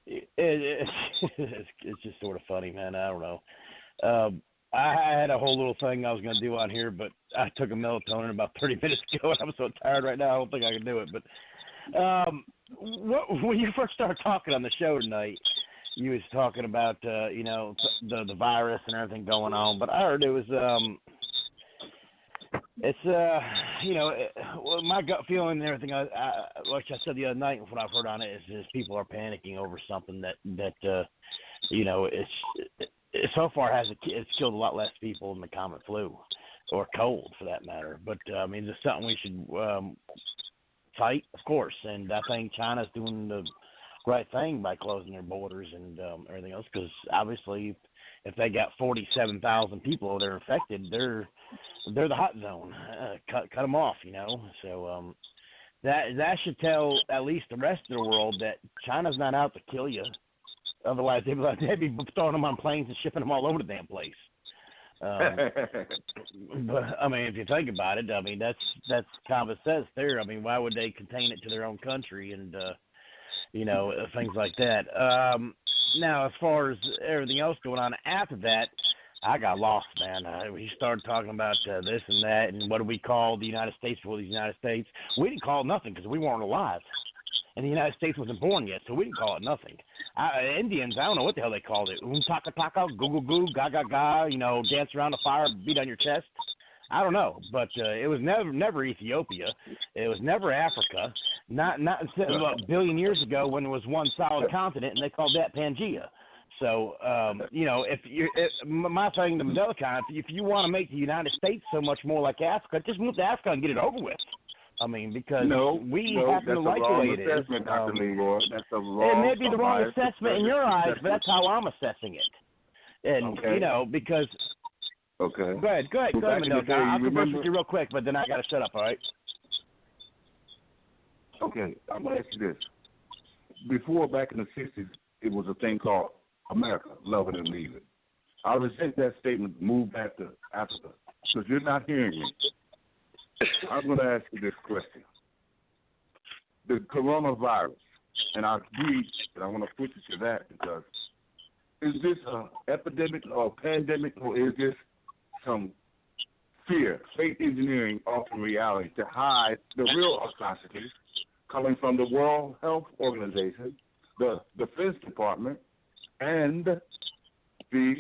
it's just sort of funny, man. I don't know. I had a whole little thing I was going to do on here, but I took a melatonin about 30 minutes ago, and I'm so tired right now, I don't think I can do it. But when you first started talking on the show tonight, you was talking about, the virus and everything going on, but I heard it was my gut feeling and everything, like I said the other night when I've heard on it, is people are panicking over something that it's so far it's killed a lot less people than the common flu or cold for that matter. But, is it something we should fight? Of course. And I think China's doing the right thing by closing their borders and everything else, because obviously if they got 47,000 people that are infected, they're the hot zone. Cut them off, So that should tell at least the rest of the world that China's not out to kill you. Otherwise, they'd be throwing them on planes and shipping them all over the damn place. But if you think about it, that's common sense there. Why would they contain it to their own country and things like that? Now, as far as everything else going on after that, I got lost, man. We started talking about this and that, and what do we call the United States before the United States? We didn't call it nothing because we weren't alive, and the United States wasn't born yet, so we didn't call it nothing. Indians, I don't know what the hell they called it. Taka taka, goo goo goo, ga ga ga. Dance around the fire, beat on your chest. I don't know, but it was never Ethiopia. It was never Africa. Not instead of a billion years ago when it was one solid continent, and they called that Pangea. So, my thing to Medelicon, if you want to make the United States so much more like Africa, just move to Africa and get it over with. Because we happen to like the way it is. Dr. Leroy. That's a wrong it may be the wrong assessment in your eyes, but that's how I'm assessing it. And, because... Okay. Go ahead, Medelicon. I'll converse with you real quick, but then I got to shut up, all right? Okay, I'm going to ask you this. Before, back in the 60s, it was a thing called America, love it and leave it. I resent that statement, move back to Africa, because you're not hearing me. I'm going to ask you this question. The coronavirus, and I agree that I want to put you to that, because is this an epidemic or a pandemic, or is this some fear, fake engineering off in reality to hide the real atrocities coming from the World Health Organization, the Defense Department, and the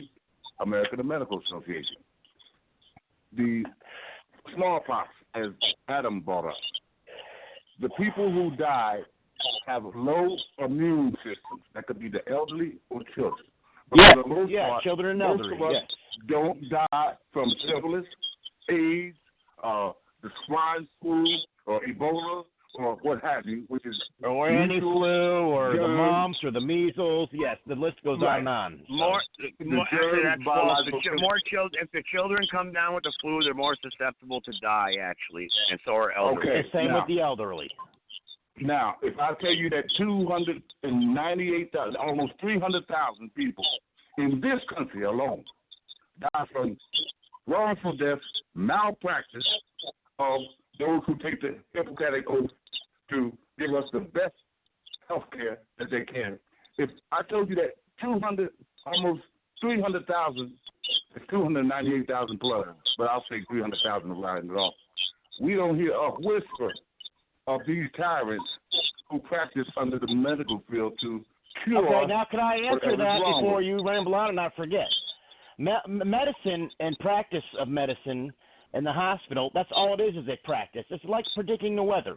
American Medical Association? The smallpox, as Adam brought up, the people who died have low immune systems. That could be the elderly or children. But for the most part, children and elderly. Most of us don't die from syphilis, AIDS, the swine flu, or Ebola, or what have you, which is or any flu, or the mumps, or the measles. Yes, the list goes on and on. If the children come down with the flu, they're more susceptible to die, actually, and so are elderly. Okay, same with the elderly. Now, if I tell you that 298,000, almost 300,000 people in this country alone die from wrongful death, malpractice of those who take the Hippocratic Oath to give us the best health care that they can. If I told you that almost 300,000, it's 298,000 plus, but I'll say 300,000 is riding it off. We don't hear a whisper of these tyrants who practice under the medical field to cure. Okay, now can I answer that before you ramble on and I forget? Medicine and practice of medicine in the hospital, that's all it is a practice. It's like predicting the weather.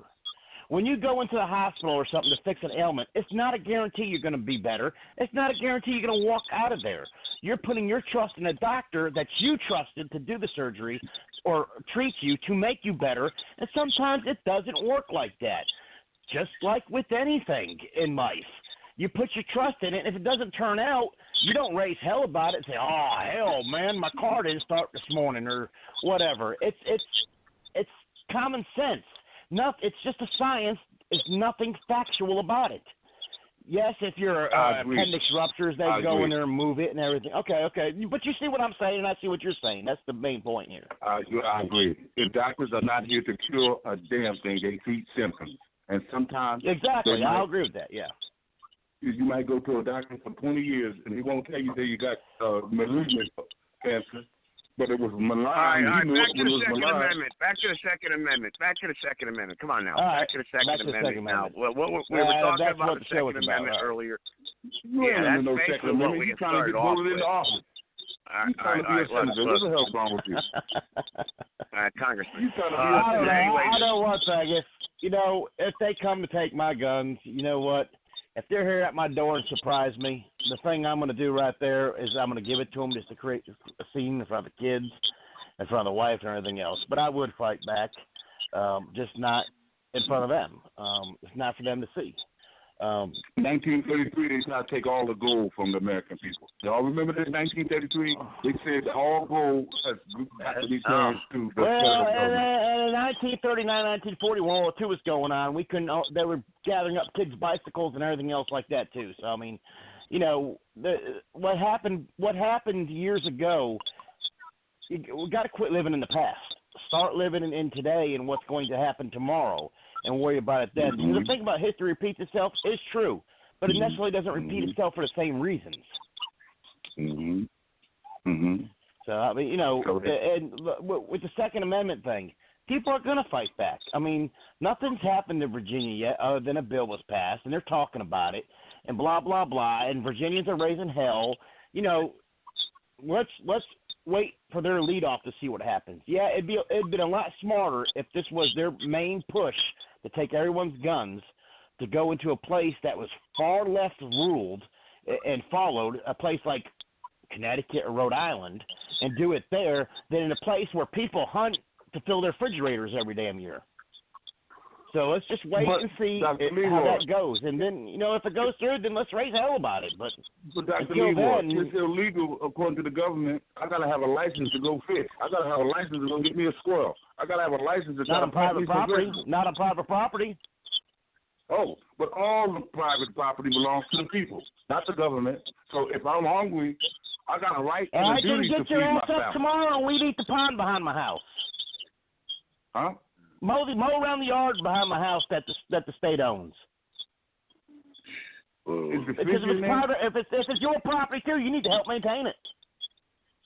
When you go into the hospital or something to fix an ailment, it's not a guarantee you're going to be better. It's not a guarantee you're going to walk out of there. You're putting your trust in a doctor that you trusted to do the surgery or treat you to make you better, and sometimes it doesn't work like that. Just like with anything in life. You put your trust in it, and if it doesn't turn out, you don't raise hell about it and say, oh, hell, man, my car didn't start this morning or whatever. It's common sense. It's just a science. There's nothing factual about it. Yes, if your appendix ruptures, they go in there and move it and everything. Okay. But you see what I'm saying, and I see what you're saying. That's the main point here. I agree. The doctors are not here to cure a damn thing. They treat symptoms. And sometimes... Exactly. I'll agree with that, yeah. You might go to a doctor for 20 years, and he won't tell you that you got malignant cancer, but it was malign. All right, back to the Second Amendment. Back to the Second Amendment. Come on now. Back to the Second Amendment now. We were talking about the Second Amendment earlier. Yeah, that's basically what we started off with. All right, what the hell's wrong with you? All right, Congressman. I know one thing. If they come to take my guns, you know what? If they're here at my door and surprise me, the thing I'm going to do right there is I'm going to give it to them just to create a scene in front of the kids, in front of the wife, and everything else. But I would fight back, just not in front of them. It's not for them to see. 1933, they tried to take all the gold from the American people. Y'all remember that 1933? They said all gold has got to be turned to the federal government. In 1939, 1940, World War II was going on. They were gathering up kids' bicycles and everything else like that too. So I mean, what happened years ago. We got to quit living in the past. Start living in today and what's going to happen tomorrow, and worry about it then. The thing about history repeats itself is true, but it necessarily doesn't repeat itself for the same reasons. So, I mean, and with the Second Amendment thing, people are going to fight back. I mean, nothing's happened in Virginia yet other than a bill was passed, and they're talking about it, and blah, blah, blah, and Virginians are raising hell. Let's wait for their lead off to see what happens. Yeah, it'd been a lot smarter if this was their main push to take everyone's guns to go into a place that was far less ruled and followed, a place like Connecticut or Rhode Island, and do it there than in a place where people hunt to fill their refrigerators every damn year. So let's just wait and see how that goes. And then, if it goes through, then let's raise hell about it. But Dr. Leroy, it's illegal according to the government. I got to have a license to go fish. I got to have a license to go get me a squirrel. I got to have a license to not on private property. Not on private property. Oh, but all the private property belongs to the people, not the government. So if I'm hungry, I got a right and a duty to feed myself. Get your ass up tomorrow and we'd eat the pond behind my house. Huh? Mow around the yard behind my house that the state owns. Because if it's your property too, you need to help maintain it.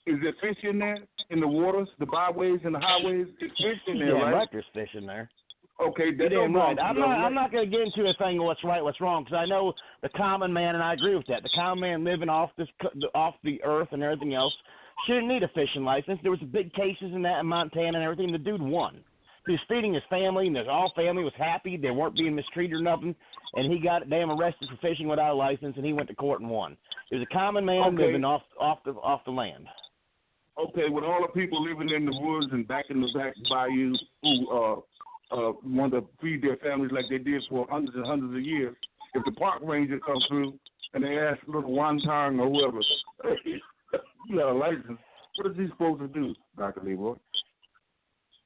Is there fish in there? In the waters, the byways and the highways? There's fish in there, right? Right, there's fish in there. Okay, that's right. I'm not going to get into a thing of what's right, what's wrong, because I know the common man, and I agree with that. The common man living off the earth and everything else shouldn't need a fishing license. There was big cases in that in Montana and everything. The dude won. He was feeding his family, and his whole family was happy. They weren't being mistreated or nothing, and he got damn arrested for fishing without a license, and he went to court and won. It was a common man living off the land. Okay, with all the people living in the woods and back in the back bayous who want to feed their families like they did for hundreds and hundreds of years, if the park ranger comes through and they ask little Wantong or whoever, hey, you got a license, what is he supposed to do, Dr. Leroy?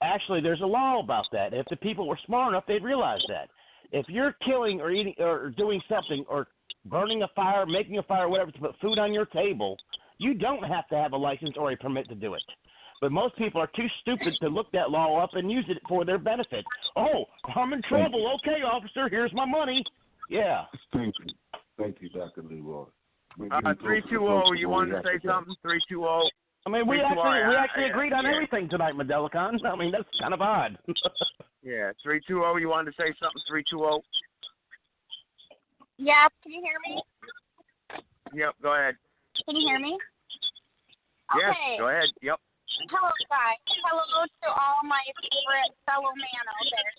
Actually, there's a law about that. If the people were smart enough, they'd realize that. If you're killing or eating or doing something or burning a fire, making a fire, whatever, to put food on your table, you don't have to have a license or a permit to do it. But most people are too stupid to look that law up and use it for their benefit. Oh, I'm in trouble. Okay, officer, here's my money. Yeah. Thank you, Dr. Leroy. 320, you wanted to say something? 320. I mean, we actually agreed on everything tonight, Medelicon. I mean, that's kind of odd. Yeah, 320, you wanted to say something? 320. Yeah, can you hear me? Yep, go ahead. Can you hear me? Yes, Okay. go ahead. Yep. Hello, guys. Hello to all my favorite fellow man out there.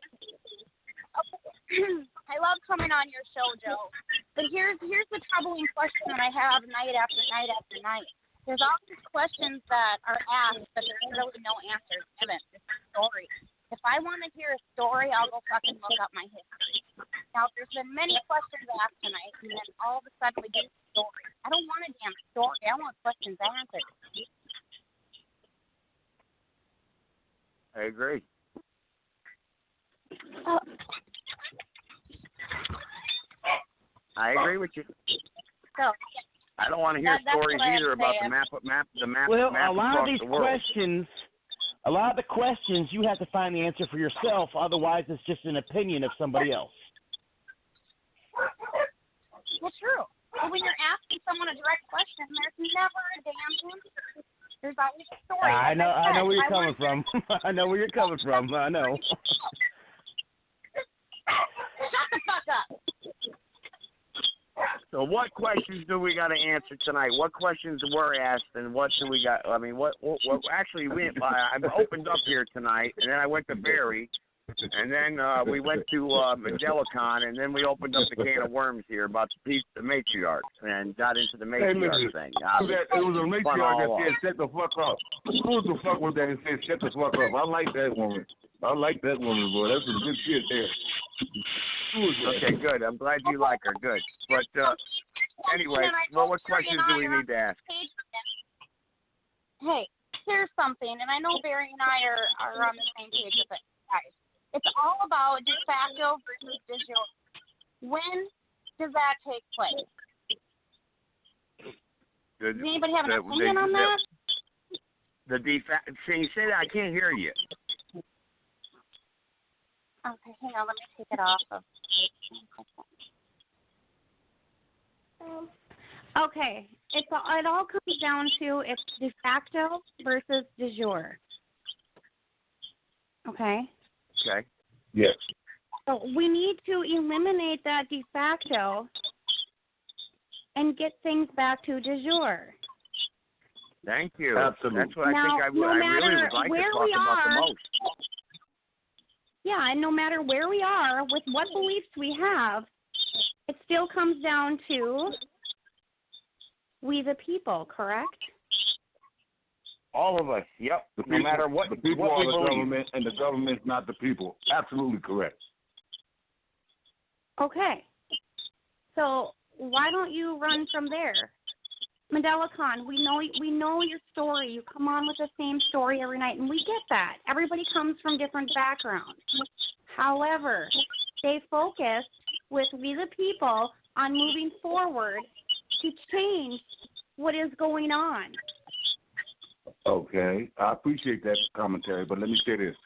Okay. I love coming on your show, Joe. But here's the troubling question that I have night after night after night. There's all these questions that are asked, but there's really no answers given. It's a story. If I want to hear a story, I'll go fucking look up my history. Now, there's been many questions asked tonight, and then all of a sudden we get a story. I don't want a damn story. I want questions answered. I agree. I agree with you. So, I don't want to hear stories either about the map Well, map a lot across of these the world. a lot of the questions you have to find the answer for yourself. Otherwise, it's just an opinion of somebody else. Well, true. But when you're asking someone a direct question, there's never a damn answer. There's always a story. I know where you're coming from. I know where you're coming from. I know. Shut the fuck up. So what questions do we got to answer tonight? What questions were asked, and what do we got? I mean, what actually went by? I opened up here tonight, and then I went to Barry, and then we went to Medelicon, and then we opened up the can of worms here about the matriarch, and got into the matriarch thing. It was a matriarch that said, shut the fuck up. Who the fuck was that and said, shut the fuck up? I like that woman. Boy. That's some good shit there. Okay, good. I'm glad you like her. Good. But anyway, well, what questions do we need to ask? Hey, here's something, and I know Barry and I are on the same page with it, guys. It's all about de facto versus de jure. When does that take place? Does anybody have an opinion on that? The de facto. Can you say that? I can't hear you. Okay, hang on. Let me take it off of. Okay, it all comes down to it's de facto versus de jure. Okay. Okay. Yes. So we need to eliminate that de facto and get things back to de jure. Thank you. Absolutely. That's what I think I really would like to talk about the most. Yeah, and no matter where we are, with what beliefs we have, it still comes down to we the people, correct? All of us, yep. No matter what. The people what are we the believe. government, and the government's not the people. Absolutely correct. Okay. So why don't you run from there? Medelicon, we know your story. You come on with the same story every night, and we get that. Everybody comes from different backgrounds. However, stay focused with we the people on moving forward to change what is going on. Okay, I appreciate that commentary, but let me say this.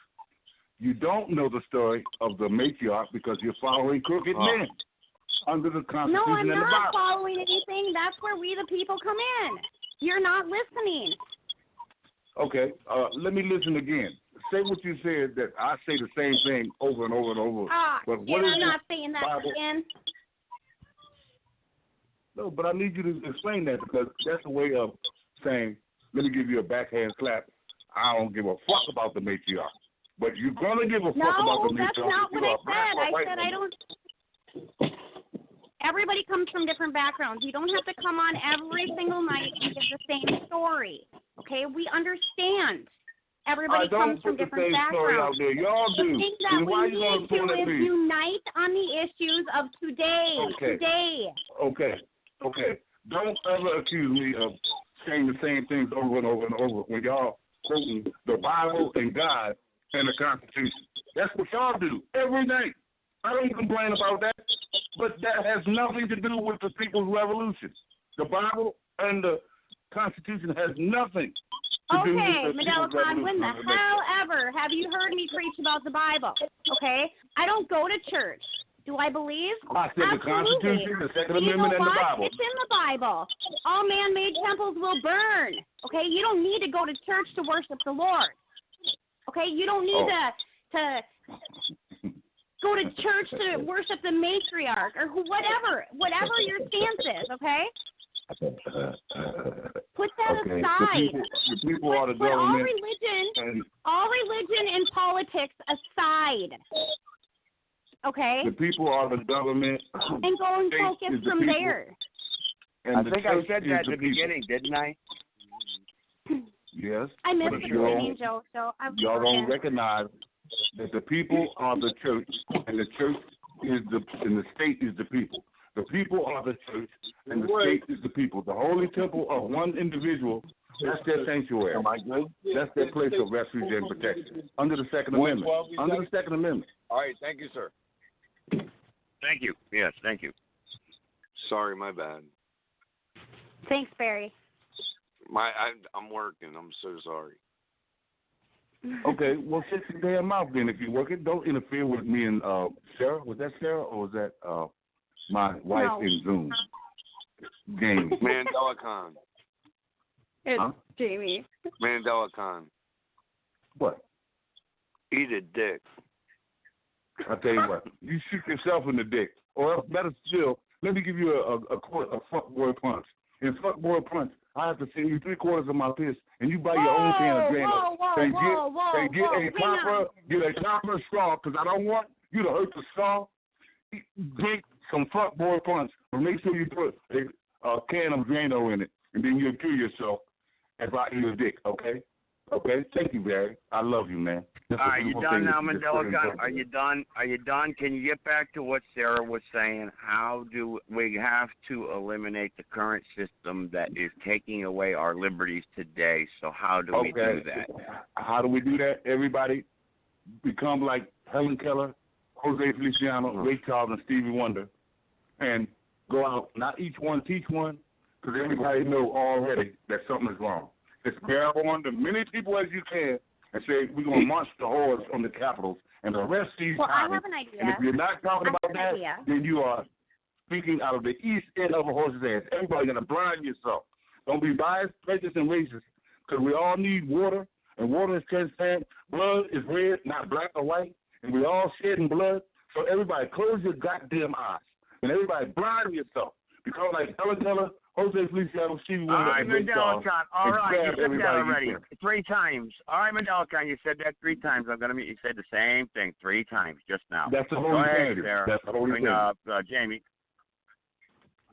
You don't know the story of the matriarch because you're following crooked men under the Constitution No, I'm and the not Bible. following anything. That's where we the people come in. You're not listening. Okay, let me listen again. Say what you said, that I say the same thing over and over and over. But what is I'm not saying that Bible? again. No, but I need you to explain that because that's a way of saying, let me give you a backhand slap. I don't give a fuck about the matriarch. But you're going to give a fuck about the matriarch. No, that's not what I said. I said I don't. Everybody comes from different backgrounds. You don't have to come on every single night and give the same story. Okay? We understand. Everybody comes from different backgrounds. There. Y'all do. The thing that why we need to is unite on the issues of today. Okay. Today. Okay. Don't ever accuse me of saying the same things over and over and over when y'all quoting the Bible and God and the Constitution. That's what y'all do every night. I don't complain about that. But that has nothing to do with the People's Revolution. The Bible and the Constitution has nothing to do with the People's Revolution. When the hell ever have you heard me preach about the Bible? Okay? I don't go to church. Do I believe? I said the Constitution, the Second Amendment, and the Bible. It's in the Bible. All man-made temples will burn. Okay? You don't need to go to church to worship the Lord. Okay? You don't need to go to church to worship the matriarch or whatever your stance is, okay? Put that aside. The people are the put government. All religion and politics aside. Okay? The people are the government. And go and focus from there. And I think I said that at the beginning, didn't I? Yes. I missed the beginning, Joe, so y'all don't recognize that the people are the church, and the church and the state is the people. The people are the church, and the state is the people. The holy temple of one individual, that's their sanctuary. Am I good? That's their place of refuge and protection under the Second Amendment. Under the Second Amendment. All right, thank you, sir. Thank you. Yes, thank you. Sorry, my bad. Thanks, Barry. I'm working. I'm so sorry. Okay, well, shut your damn mouth then if you're working. Don't interfere with me and Sarah. Was that Sarah or was that my wife in Zoom? Jamie. Mandela Khan. It's Jamie. Mandela Khan. What? Eat a dick. I tell you what, you shoot yourself in the dick. Or better still, let me give you a fuckboy punch. In fuckboy punch, I have to send you 3/4 of my piss, and you buy your own can of Drano. Get a copper straw, because I don't want you to hurt the straw. Drink some fuckboy punch, but make sure you put a can of Drano in it, and then you'll kill yourself if I eat a dick, okay? Okay? Thank you, Barry. I love you, man. Are you done now, Mandela Gun? Are you done? Are you done? Can you get back to what Sarah was saying? How do we have to eliminate the current system that is taking away our liberties today? So how do we do that? How do we do that? Everybody become like Helen Keller, Jose Feliciano, Ray Charles, and Stevie Wonder, and go out. Not each one teach one, because everybody know already that something is wrong. Just grab on to many people as you can and say, we're going to march the hordes on the capitals and arrest these I have an idea. And if you're not talking about that, then you are speaking out of the east end of a horse's ass. Everybody's going to blind yourself. Don't be biased, prejudiced, and racist, because we all need water, and water is transparent. Blood is red, not black or white, and we all shedding blood. So everybody, close your goddamn eyes, and everybody blind yourself. Because like Helen Keller, Jose Feliciano, Stevie Wonder, all right, Mandela Khan. All right, you said that already 3 times. All right, Mandela Khan, you said that 3 times. I'm gonna meet you. Said the same thing 3 times just now. That's the Holy Trinity. That's the Holy Trinity. Jamie.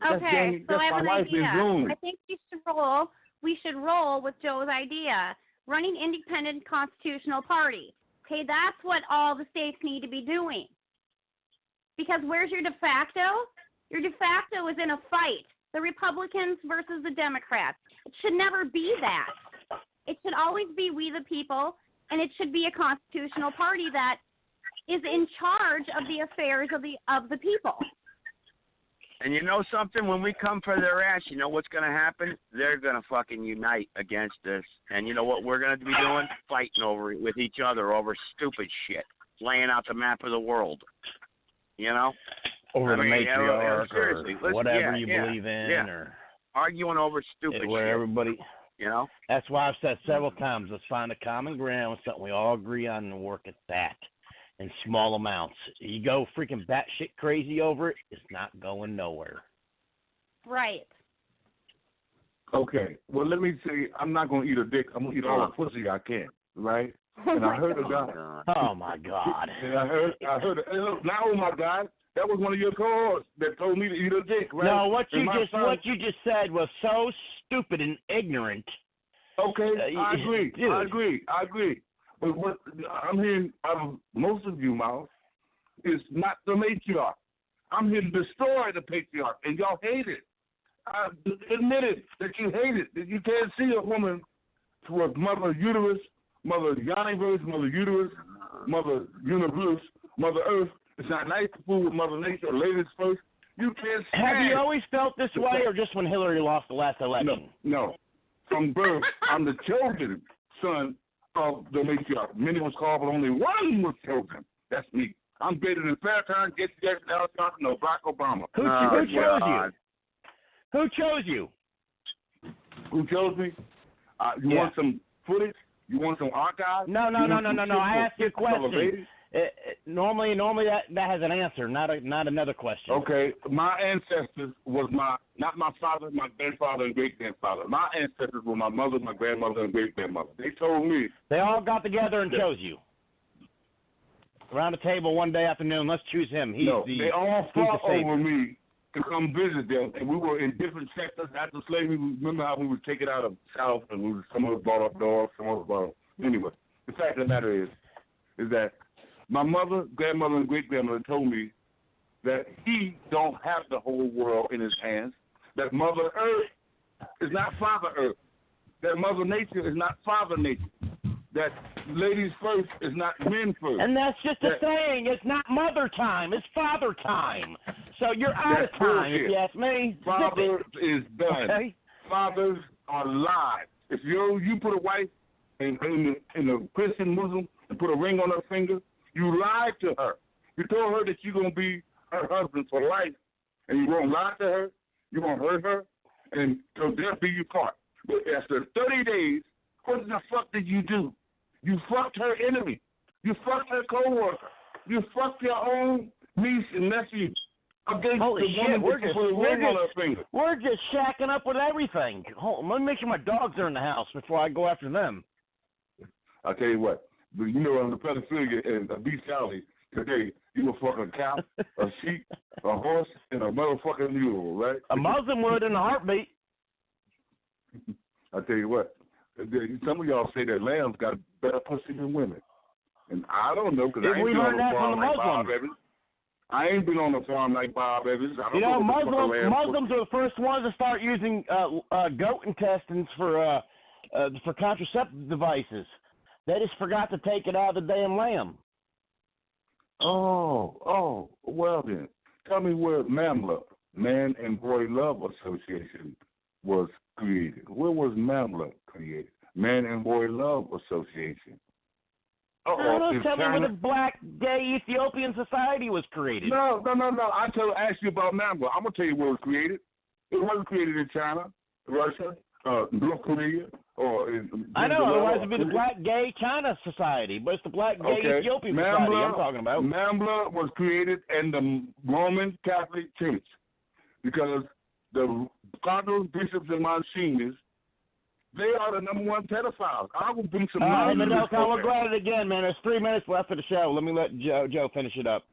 Okay, so I have an idea. I think we should roll with Joe's idea. Running independent constitutional party. Okay, that's what all the states need to be doing. Because where's your de facto? Your de facto is in a fight. The Republicans versus the Democrats. It should never be that. It should always be we the people, and it should be a constitutional party that is in charge of the affairs of the people. And you know something? When we come for their ass, you know what's going to happen? They're going to fucking unite against us. And you know what we're going to be doing? Fighting with each other over stupid shit. Laying out the map of the world. You know? Over the matriarch or whatever you believe in, or arguing over stupid where shit. Everybody, you know. That's why I've said several times, let's find a common ground with something we all agree on and work at that in small amounts. You go freaking batshit crazy over it, it's not going nowhere. Right. Okay. Well, let me say, I'm not going to eat a dick. I'm going to eat all the pussy I can, right? And I heard a guy. Oh my God. And I heard. Not oh my God. That was one of your co-hosts that told me to eat a dick, right? No, what you just said was so stupid and ignorant. Okay, I agree. But what I'm hearing out of most of you mouths is not the matriarch. I'm here to destroy the patriarch, and y'all hate it. Admit it that you hate it. That you can't see a woman with mother uterus, mother universe, mother uterus, mother universe, mother earth, It's not nice to fool with Mother Nature or ladies first. You can't stand. Have you always felt this way, or just when Hillary lost the last election? No. From birth, I'm the chosen son of the matriarch. Many was called, but only one was chosen. That's me. I'm greater than Farrakhan, Jesse Jackson, Al Johnson, or Barack Obama. Who chose you? Who chose you? Who chose me? You want some footage? You want some archives? No. I asked you a question. Normally that has an answer, not another question. Okay, my ancestors was not my father, my grandfather, and great-grandfather. My ancestors were my mother, my grandmother, and great-grandmother. They told me. They all got together and chose you. Around the table one day afternoon, let's choose him. They all fought over me to come visit them, and we were in different sectors. After slavery, remember how we would take it out of the South, and some of us brought up north, some of us brought up. Anyway, the fact of the matter is that my mother, grandmother, and great-grandmother told me that he don't have the whole world in his hands, that Mother Earth is not Father Earth, that Mother Nature is not Father Nature, that ladies first is not men first. And that's just a saying. It's not mother time. It's father time. So you're out of time, if you ask me. Father is done. Okay. Fathers are live. If you put a wife in a Christian Muslim and put a ring on her finger, you lied to her. You told her that you're going to be her husband for life, and you won't lie to her, you won't hurt her, and so death be you part. But after 30 days, what the fuck did you do? You fucked her enemy. You fucked her co-worker. You fucked your own niece and nephew. Holy shit, we're just shacking up with everything. Hold on, let me make sure my dogs are in the house before I go after them. I'll tell you what. You know, on the pedophilia and Beach Valley today, you will fuck a cow, a sheep, a horse, and a motherfucking mule, right? A Muslim would in a heartbeat. I'll tell you what. Some of y'all say that lambs got better pussy than women. And I don't know, because I ain't been on the farm like Bob Evans. I ain't been on the farm like Bob Evans. I don't know Muslims are the first ones to start using goat intestines for contraceptive devices. They just forgot to take it out of the damn lamb. Oh, well then. Tell me where MAMLA, Man and Boy Love Association, was created. Where was MAMLA created? Man and Boy Love Association. Tell me where the Black Gay Ethiopian Society was created. No. I asked you about MAMLA. I'm going to tell you where it was created. It wasn't created in China, Russia, North Korea, or I know, otherwise it would be the Black Gay China Society, but it's the Black Gay Ethiopian Society I'm talking about. MAMLA was created in the Roman Catholic Church because the cardinals, bishops, and monsignors, they are the number one pedophiles. I will bring some knowledge. We'll go at it again, man. There's 3 minutes left of the show. Let me let Joe finish it up.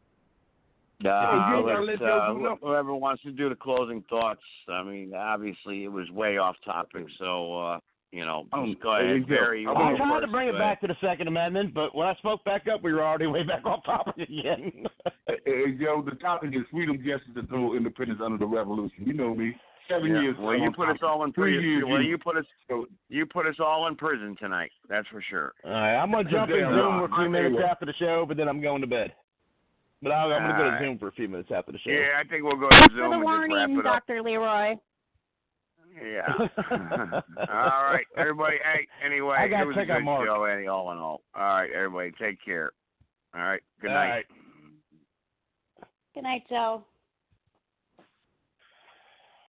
Whoever wants to do the closing thoughts. I mean, obviously it was way off topic, so just go ahead. I tried to bring it back to the Second Amendment, but when I spoke back up, we were already way back off topic again. Joe, the topic is freedom, justice, and total independence under the revolution. You know me. 7 years. Well, you put us all in prison. Well, you put us all in prison tonight. That's for sure. All right, I'm gonna jump in Zoom for a few minutes after the show, but then I'm going to bed. But I'm going to go to Zoom for a few minutes after the show. Yeah, I think we'll go to Zoom for the warning, Dr. Leroy. Yeah. All right, everybody. Hey, anyway, it was a good show, all in all. All right, everybody, take care. All right, good night. Good night, Joe.